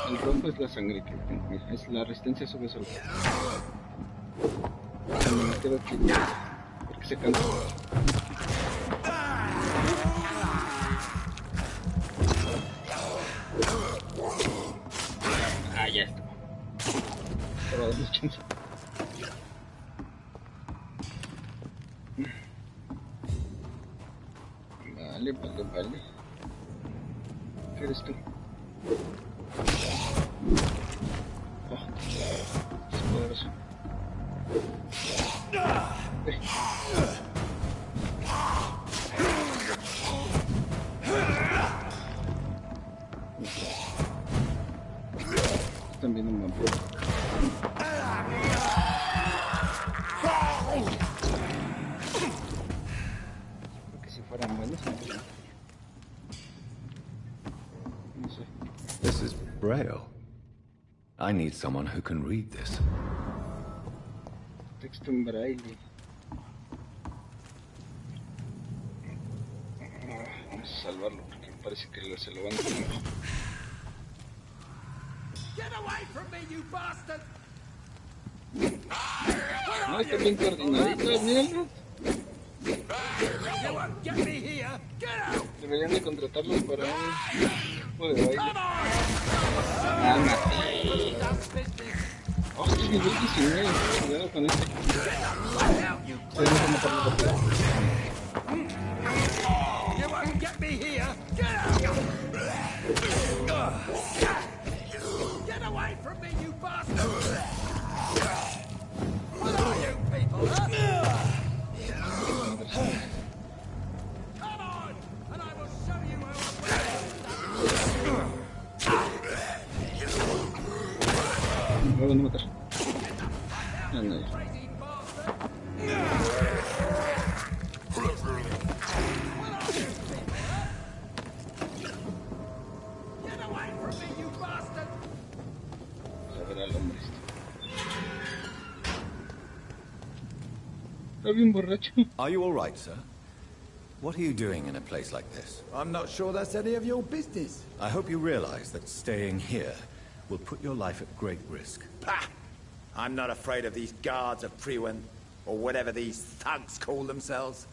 El rojo es la sangre que tengo. Mira, es la resistencia sube solo. Cuando me quedo aquí, porque se cansa. Ah, ya está. Pero dame chance. Vale. ¿Qué eres tú? Oh, es poderoso. También un vampiro. Porque si fueran buenos, no sé. This is Braille. I need someone who can read this. Texto en braille. Vamos a salvarlo porque parece que se lo van a comer. Get away from me, you bastard! No, están bien coordinaditos, mírenlo. You won't get me here! Get out! Deberían de contratarlos para un grupo de baile. Oh, este es nivel 19. Cuidado con este. You won't get me here! Get out! Get away from me, you bastard! What are you people, huh? Come on, and I will show you how No van a matar. No, no. A ver al hombre este. Está bien borracho. Are you all right, sir? What are you doing in a place like this? I'm not sure that's any of your business. I hope you realize that staying here will put your life at great risk. Pah! I'm not afraid of these guards of Priwen, or whatever these thugs call themselves.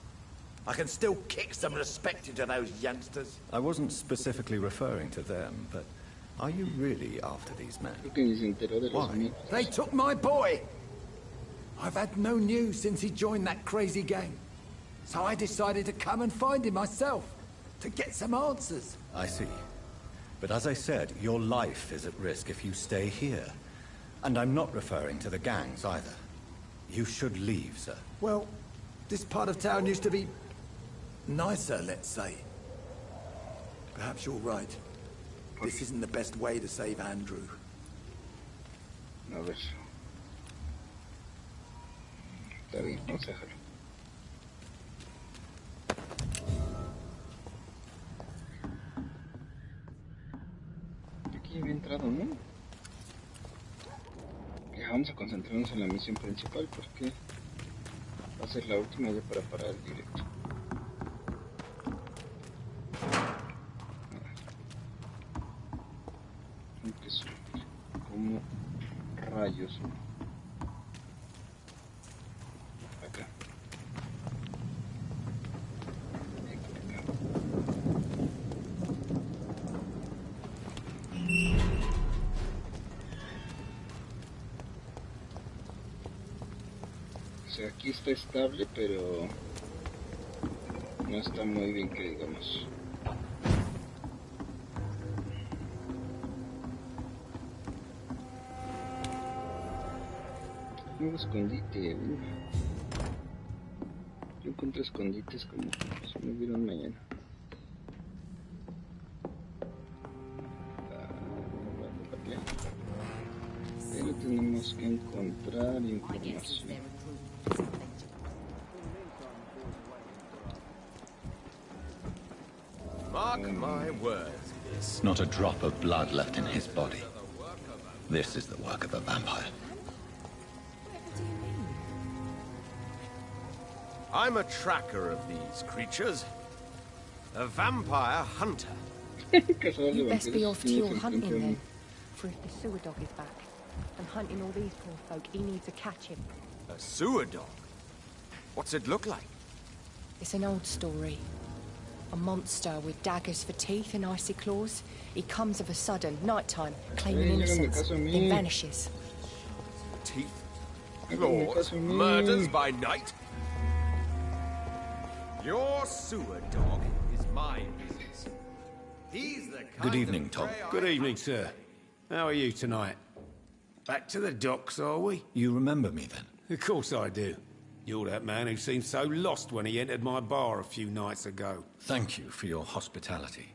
I can still kick some respect into those youngsters. I wasn't specifically referring to them, but are you really after these men? Why? They took my boy! I've had no news since he joined that crazy gang. So I decided to come and find him myself, to get some answers. I see. But as I said, your life is at risk if you stay here. And I'm not referring to the gangs either. You should leave, sir. Well, this part of town used to be nicer, let's say. Perhaps you're right. This isn't the best way to save Andrew. A ver. Está bien, vamos a dejarlo. Aquí había entrado, ¿no? Ya vamos a concentrarnos en la misión principal porque va a ser la última ya para parar el directo. Como rayos. Acá. O sea, aquí está estable, pero no está muy bien que digamos. Nuevo escondite. Yo encuentro escondites como si me vieron mañana. Pero tenemos que encontrar información. Mark my words. There's not a drop of blood left in his body. This is the work of a vampire. I'm a tracker of these creatures. A vampire hunter. You best be off to your hunting then. For if the sewer dog is back and hunting all these poor folk, he needs to catch him. A sewer dog? What's it look like? It's an old story. A monster with daggers for teeth and icy claws. He comes of a sudden, nighttime, claiming innocence, then vanishes. Teeth, claws, murders by night? Your sewer dog is my business. He's the kind Good evening, Tom. Good evening, sir. How are you tonight? Back to the docks, are we? You remember me then? Of course I do. You're that man who seemed so lost when he entered my bar a few nights ago. Thank you for your hospitality.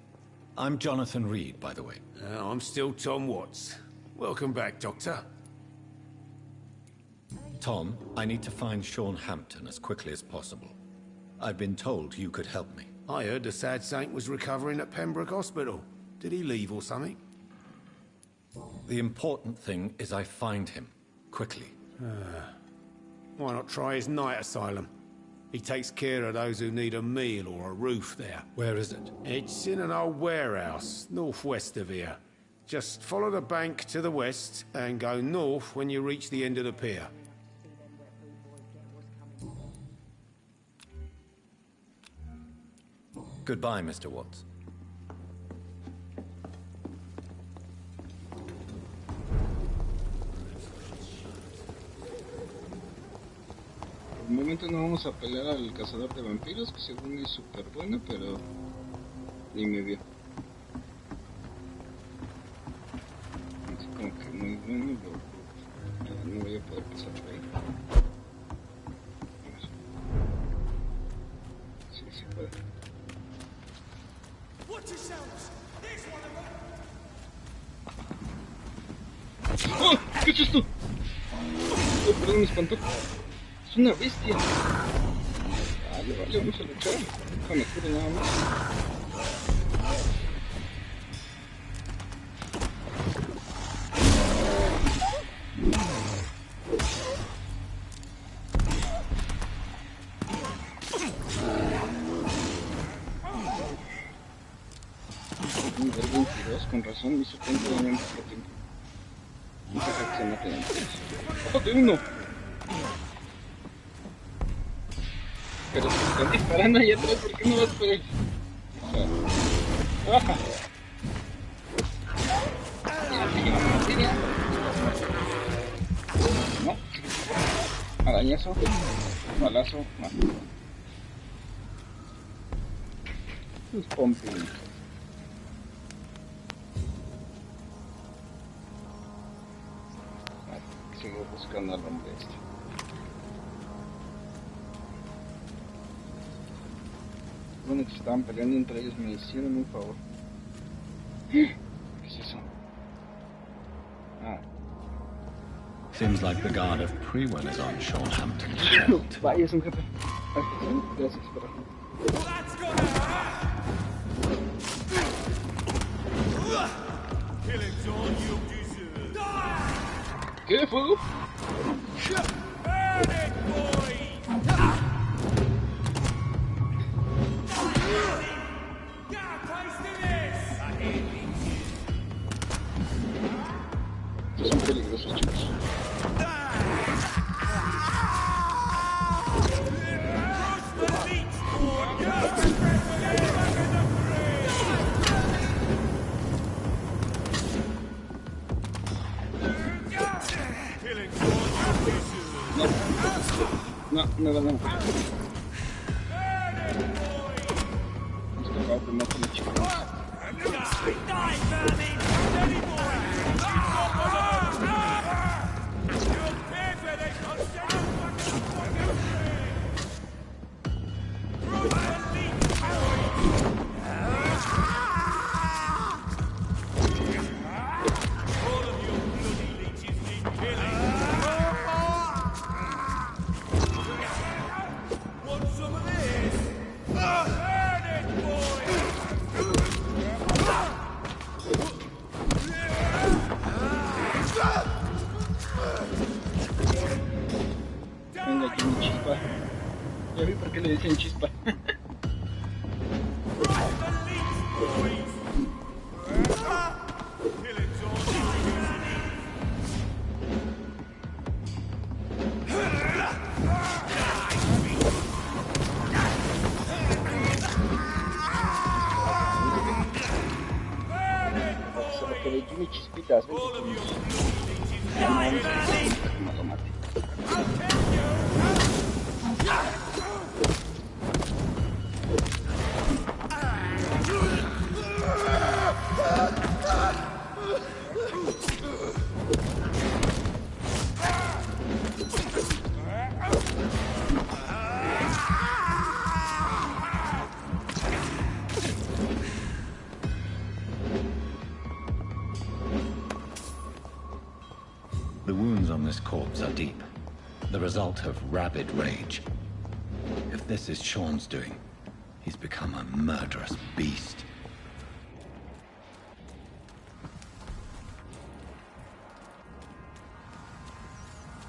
I'm Jonathan Reed, by the way. I'm still Tom Watts. Welcome back, Doctor. Tom, I need to find Sean Hampton as quickly as possible. I've been told you could help me. I heard the sad saint was recovering at Pembroke Hospital. Did he leave or something? The important thing is I find him, quickly. Why not try his night asylum? He takes care of those who need a meal or a roof there. Where is it? It's in an old warehouse, northwest of here. Just follow the bank to the west and go north when you reach the end of the pier. Goodbye, Mr. Watts. Por el momento no vamos a pelear al cazador de vampiros, que según es súper bueno, pero ni me vio. Es como que muy bueno, pero no voy a poder pasar por ahí. Sí, sí puede. ¡Oh! ¿Qué es esto? Oh, perdón, me espantó. Es una bestia. Vale, vale, vamos a luchar. Déjame curo nada más. Nivel 22, con razón, me hizo tanto daño en poco tiempo. No sé que se mate antes. ¡Oh, de uno! Pero si están disparando ahí atrás, ¿por qué no vas por él? O sea, ¡baja! No. Arañazo. Balazo. No. Sus pompis. Sigo buscando al hombre este. Bueno, que se estaban peleando entre ellos, me hicieron un favor. ¿Qué es eso? Ah. Seems like the guard of Prewen is on Sean Hampton's trail. Vaya, es un jefe. Gracias, pero... ¿Qué? ¿Fuego? Estos son peligrosos, chicos. No, no. Hemos tocado primero con los chicos. Venga, aquí mi chispa. Ya vi por qué le dicen chispa. Solo que le di mis chispitas, ¿ves? No lo mate. The wounds on this corpse are deep, the result of rabid rage. If this is Sean's doing, he's become a murderous beast.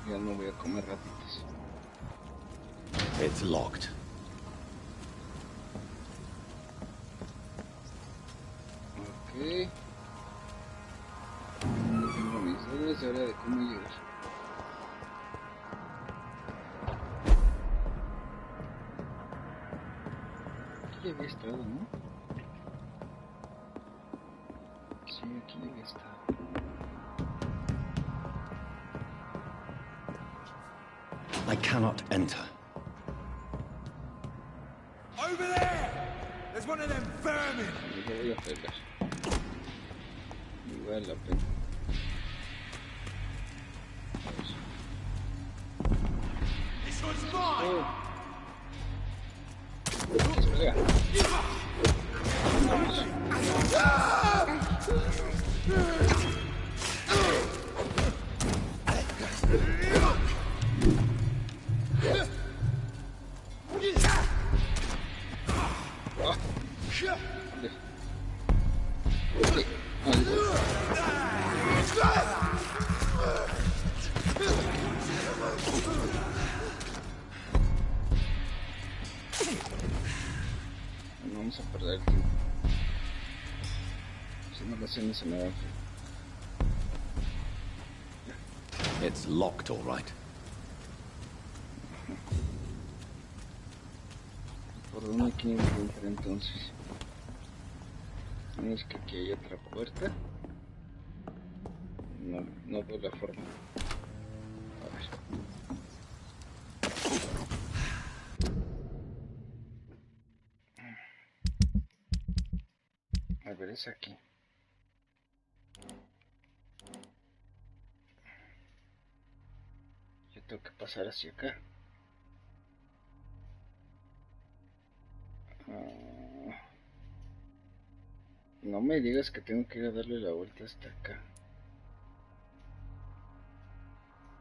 Ya no voy a comer ratitos. It's locked. Ok. Tengo mis dudas ahora de cómo llegar. Aquí había estado, ¿no? Sí, aquí había estado. I cannot enter. Over there! There's one of them vermin! Me voy a pegar. Me vale la pena. This one's mine! Pelea. No vamos a perder el tiempo. Si no lo hacemos se me va a hacer. It's locked, all right. ¿Por dónde quieren que entre entonces? No es que aquí hay otra puerta. No veo la forma. A ver, es aquí. Yo tengo que pasar hacia acá. No me digas que tengo que ir a darle la vuelta hasta acá.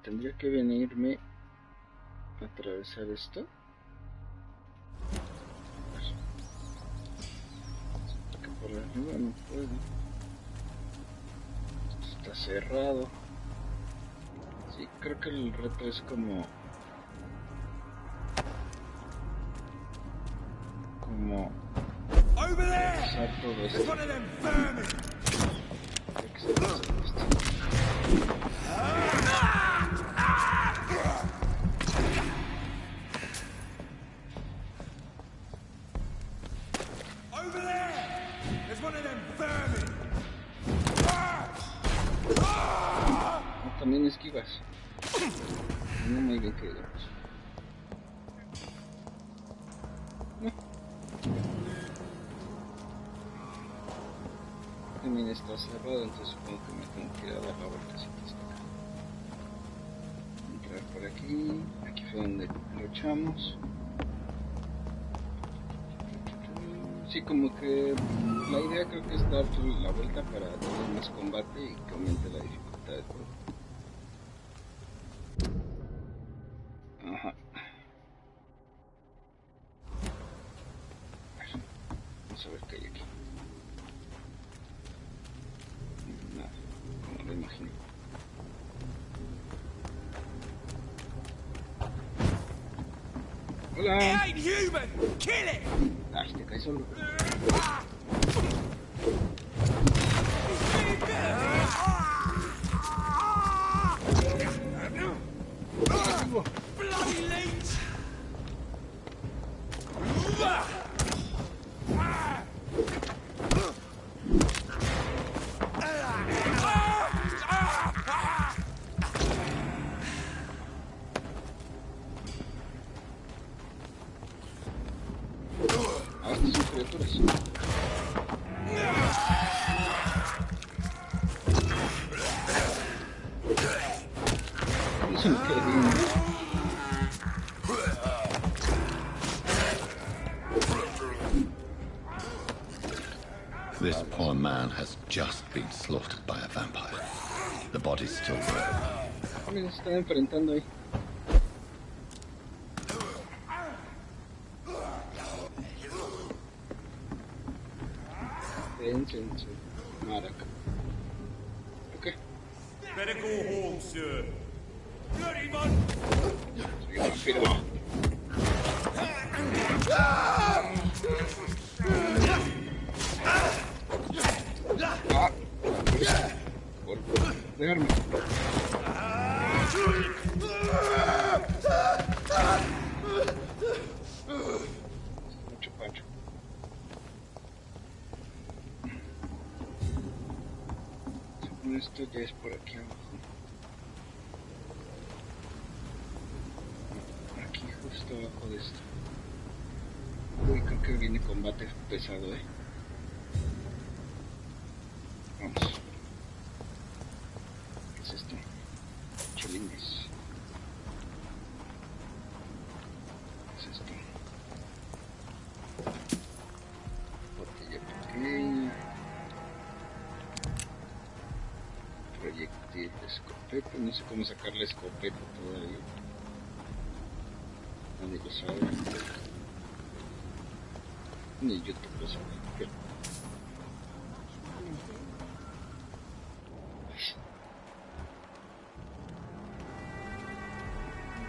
Tendría que venirme a atravesar esto. Porque por arriba no puedo. Esto está cerrado. Sí, creo que el reto es como pasar todo esto. También esquivas. No muy bien que digamos. No. También está cerrado, entonces supongo que me tengo que ir a dar la vueltecita hasta acá. Entrar por aquí. Aquí fue donde luchamos. Sí, como que la idea creo que es dar la vuelta para tener más combate y que aumente la dificultad del juego. Ajá. Vamos a ver qué hay aquí. Nada, como lo imagino. Hola. It ain't human! Kill it! Ay, te caes solo. Bloody leech! Estas son criaturas. Es un querido. This poor man has just been slaughtered by a vampire. The body's still there. Mira, se están enfrentando ahí. Ven, maraca. Ok. Better go home, sir. Bloody man! Soy un vampiro. Dejarme. Mucho pancho. Según esto ya es por aquí abajo. Aquí justo abajo de esto. Uy, creo que viene combate pesado, Vamos. ¿Qué es esto? Cholines. ¿Qué es esto? Botella pequeña. Proyectil de escopeta. No sé cómo sacar la escopeta todavía. Nadie lo sabe. Ni YouTube lo sabe.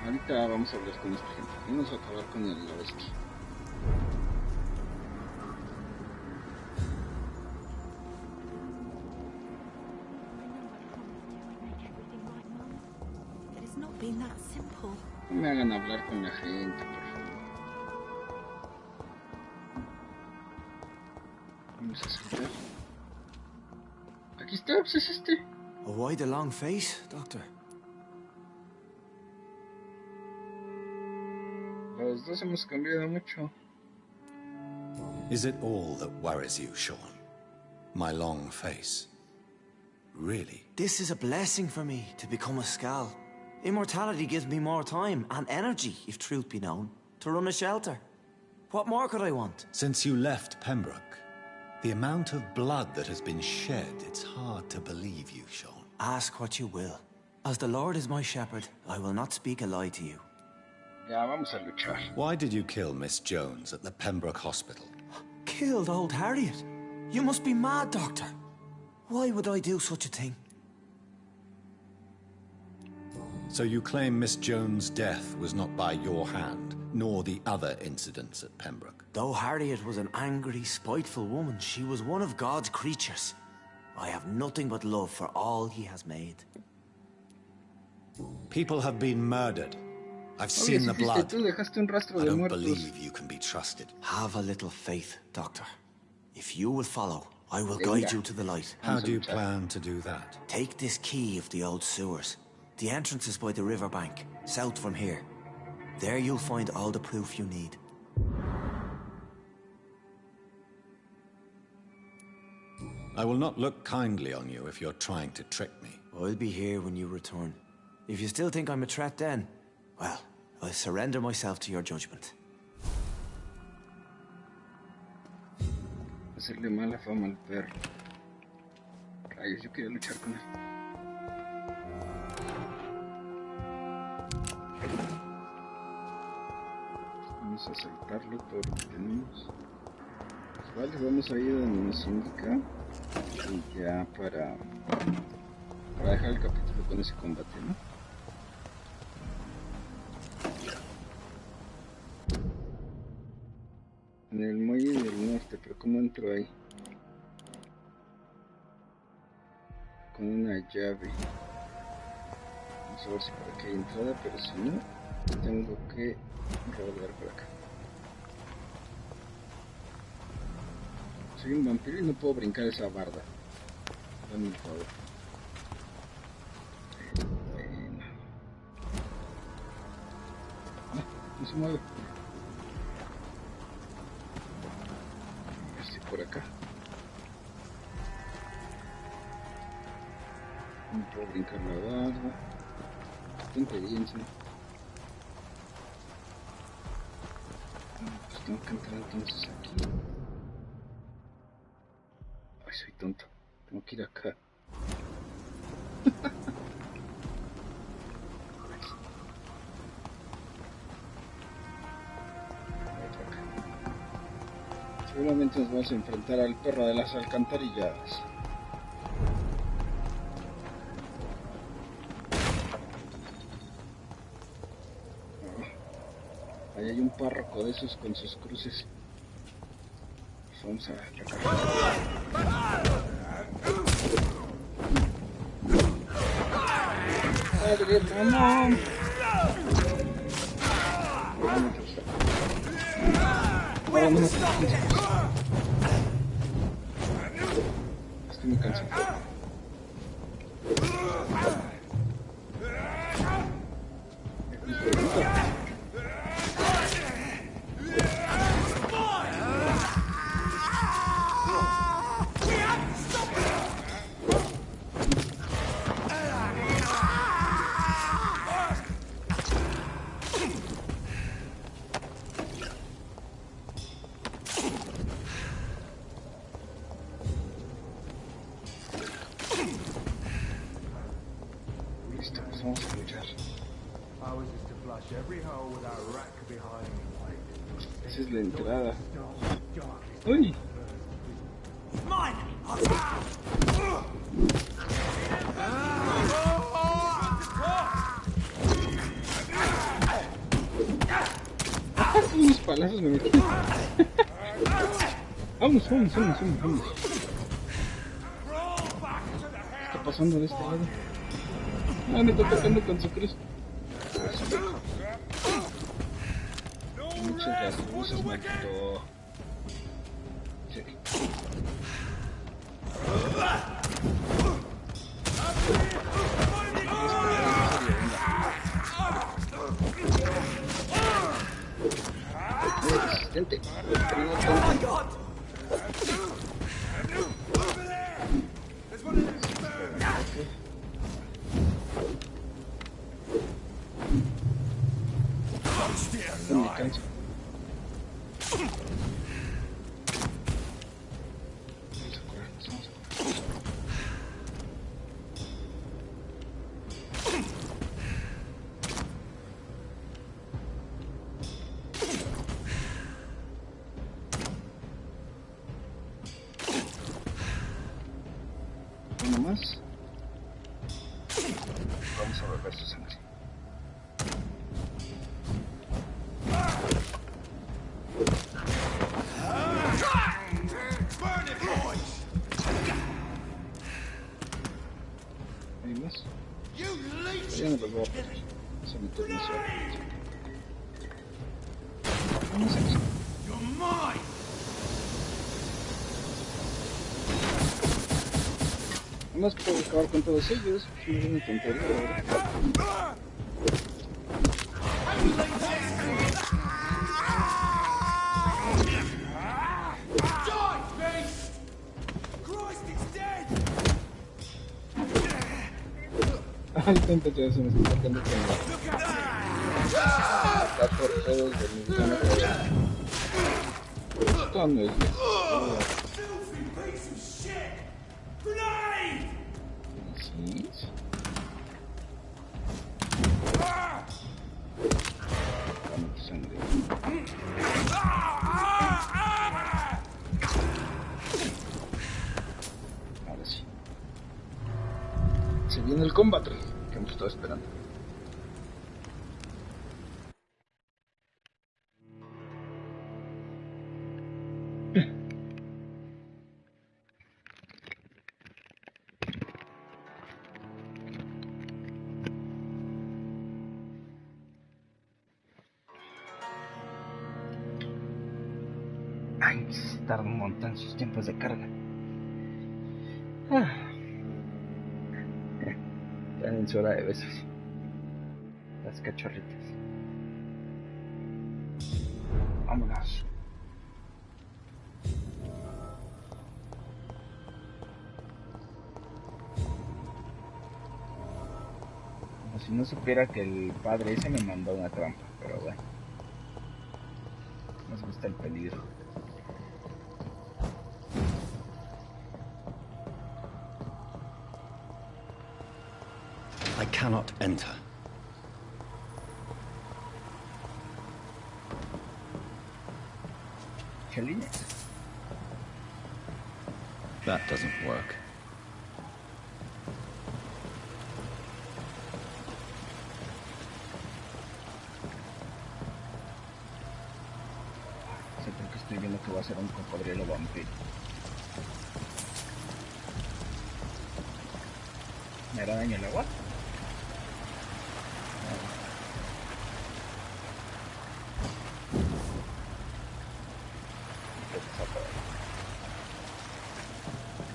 Ahorita vamos a hablar con esta gente. Vamos a acabar con el bestia. No me hagan hablar con la gente, por favor. Vamos a saltar. Aquí está, pues es este. Why the long face, Doctor? Los dos hemos cambiado mucho. Is it all that worries you, Sean? My long face? Really? This is a blessing for me, to become a Skal. Immortality gives me more time and energy, if truth be known, to run a shelter. What more could I want? Since you left Pembroke, the amount of blood that has been shed, it's hard to believe you, Sean. Ask what you will. As the Lord is my shepherd, I will not speak a lie to you. Ya, vamos a luchar. Why did you kill Miss Jones at the Pembroke Hospital? Killed old Harriet? You must be mad, Doctor. Why would I do such a thing? So you claim Miss Jones' death was not by your hand, nor the other incidents at Pembroke? Though Harriet was an angry, spiteful woman, she was one of God's creatures. I have nothing but love for all he has made. People have been murdered. I've seen the blood. I don't believe you can be trusted. Have a little faith, Doctor. If you will follow, I will guide you to the light. How do you plan to do that? Take this key of the old sewers. The entrance is by the riverbank, south from here. There you'll find all the proof you need. I will not look kindly on you if you're trying to trick me. I'll be here when you return. If you still think I'm a threat then, well, I'll surrender myself to your judgment. Hacerle mala fama al perro. Rayos, yo quería luchar con él. Vamos a saltarlo todo lo que tenemos. Pues vale, vamos a ir donde nos indica. Y ya para dejar el capítulo con ese combate, ¿no? En el muelle del norte, pero ¿cómo entro ahí? Con una llave. Vamos a ver si por aquí hay entrada, pero si no, tengo que rodear por acá. Soy un vampiro y no puedo brincar esa barda. Dame un favor. No se mueve. A ver si por acá. No puedo brincar la barda. Está impediendo. Pues tengo que entrar entonces aquí. Ay, soy tonto. Tengo que ir acá. Seguramente nos vamos a enfrentar al perro de las alcantarillas. Ahí hay un párroco de esos con sus cruces. Vamos a atacar. ¡Padre, mamón! Ahora no me estoy muy cansado. Esa es la entrada. ¡Uy! Unos palazos me metí. Vamos. ¿Qué está pasando de este lado? Ah, me está tocando con su cruz. Muchas las luces, maldito. Sí. Resistente. Me canso. Uno más. Vamos a volver su sangre. ¿Hay más? Ya no los voy a poner. Se me torna suave. Vamos aquí. Además puedo acabar con todos ellos. Es una tontería, ¿verdad? Ay, tanto ya se me está sacando con acá por todos de mi zona. Esto no es ¿sí? Dame tu sangre. Ahora sí. Se viene el combate que hemos estado esperando. Ay, se tarda un montón sus tiempos de carga. Están en su hora de besos. Las cachorritas. Vámonos. Como si no supiera que el padre ese me mandó una trampa, pero bueno. Nos gusta el peligro. I cannot enter. That doesn't work. estoy viendo que va a ser un cocodrilo vampiro. ¿Me hará daño el agua?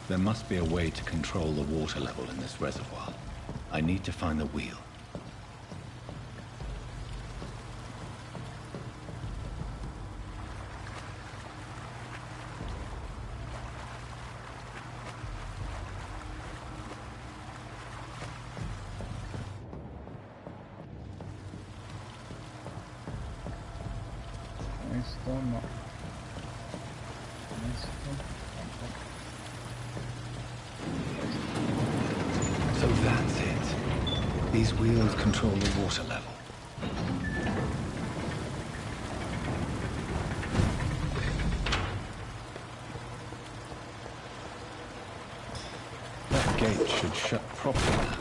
There must be a way to control the water level in this reservoir. I need to find the wheel. Esto no. Esto tampoco. So that's it. These wheels control the water level. That gate should shut properly now.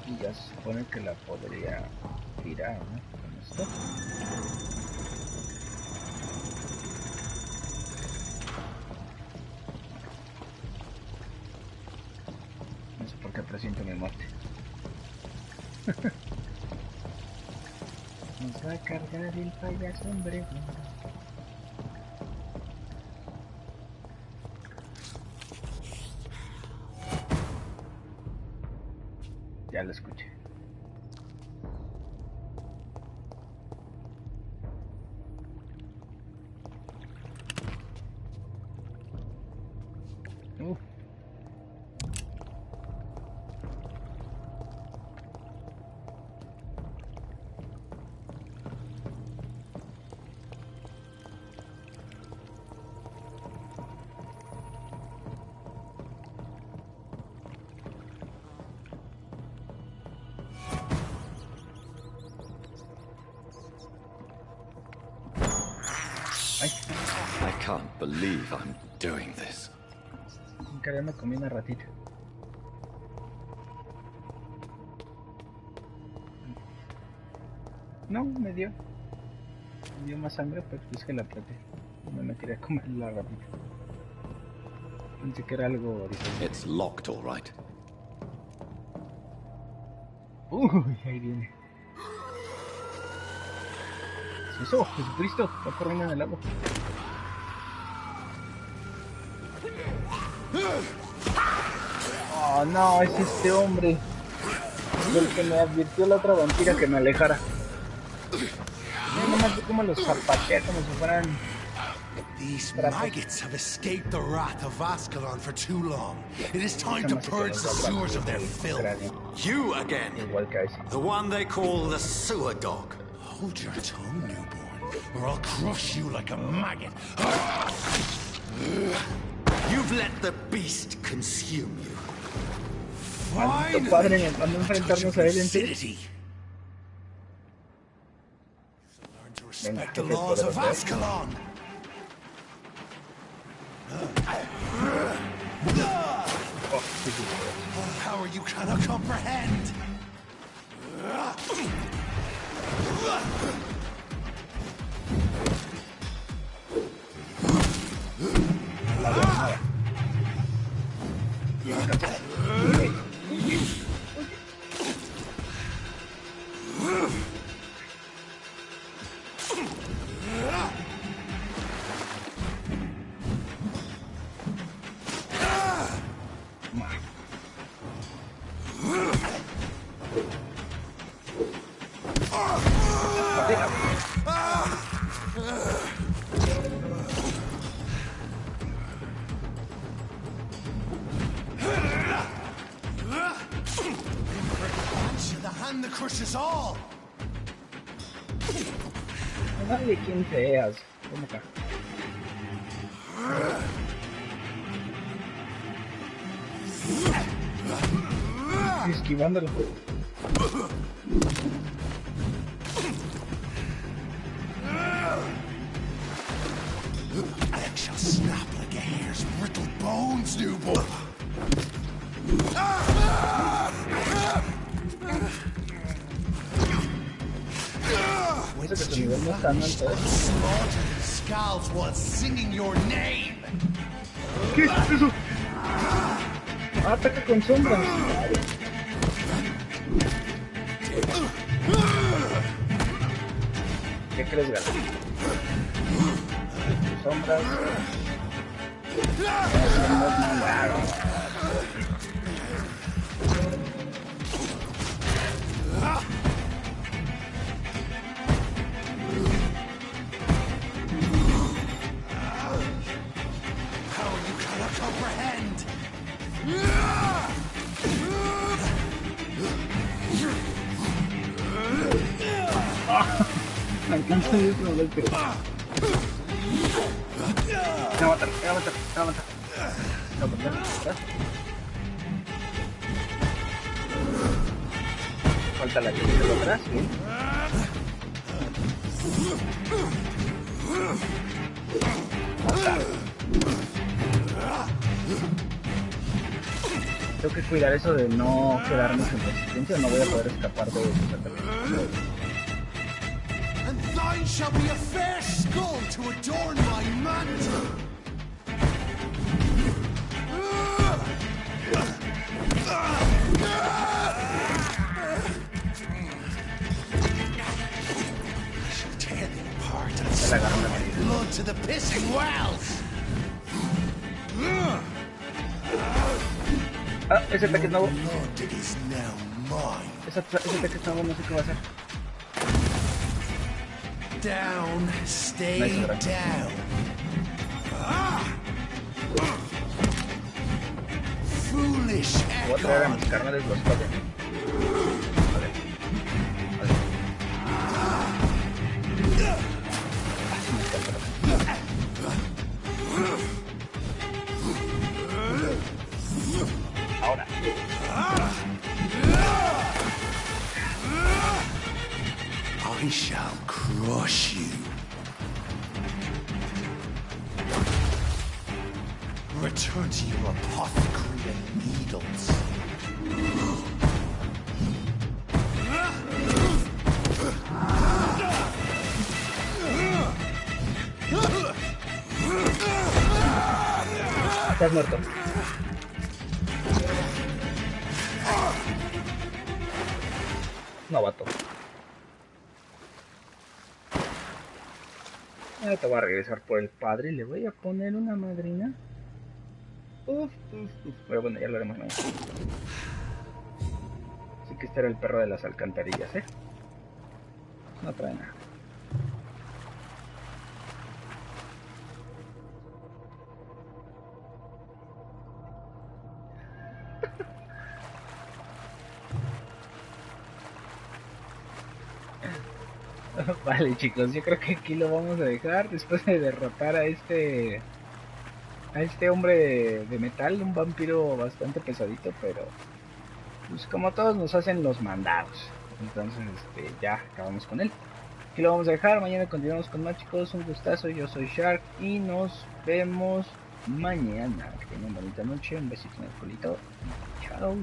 Y ya se supone que la podría tirar, ¿no? Con esto. No sé por qué presiento mi muerte. Nos va a cargar el payaso, hombre. Ya lo escuché. I can't believe I'm doing this. Sin querer me comí una ratita. No, me dio más hambre, pero es que la apreté. No me quería comer la ratita. Pensé que era algo diferente. It's locked, all right. Ahí viene. ¿Qué es eso? Jesucristo, está corriendo en el agua. Oh no, es este hombre. Del que me advirtió la otra vampira que me alejara. Nada más de cómo los zapatea como si fueran... These maggots have escaped the wrath of Ascalon for too long. It is time to purge the sewers of their filth. You again. The one they call the sewer dog. Hold your tongue, newborn, or I'll crush you like a maggot. You've let the beast consume you. Maldito padre, cuando enfrentarnos a él en serio. Respect the laws of Ascalon. Power you cannot comprehend. The hand that crushes all. Dale, quién seas. Ven acá. esquivándolo. I shall snap like a hare's brittle bones, newborn. Whence do you find slaughtered scalds while singing your name? ¿Qué es eso? Ataca con sombras. ¿Qué crees, gato? Sombras. How you cannot comprehend? Me encanta eso, golpe. Me va a matar, me va a matar, me va a matar. Me va a matar. Falta la que quedó atrás, ¿sí? Matar. Tengo que cuidar eso de no quedarnos en resistencia, no voy a poder escapar de eso. And thine shall be a fair skull to adorn my mantle. I shall tear thee apart and spill my blood to the pissing wells. Ah, ese ataque es nuevo. Blood is now mine. Ese ataque es nuevo, no sé qué va a hacer. Down, stay down. Foolish Voy a traer a mis echo. carnales los toques. Vale. Así me encanta. Ahora. I shall crush you. Return to your apothecary and needles. Estás muerto. No, vato. Te voy a regresar por el padre y le voy a poner una madrina. Pero bueno, ya lo haremos mañana. Así que este era el perro de las alcantarillas, ¿eh? No trae nada. Vale, chicos, yo creo que aquí lo vamos a dejar después de derrotar a este hombre de metal, un vampiro bastante pesadito, pero pues como todos nos hacen los mandados. Entonces ya acabamos con él. Aquí lo vamos a dejar, mañana continuamos con más, chicos. Un gustazo, yo soy Shark y nos vemos mañana. Que tengan bonita noche, un besito en el culito. Chao.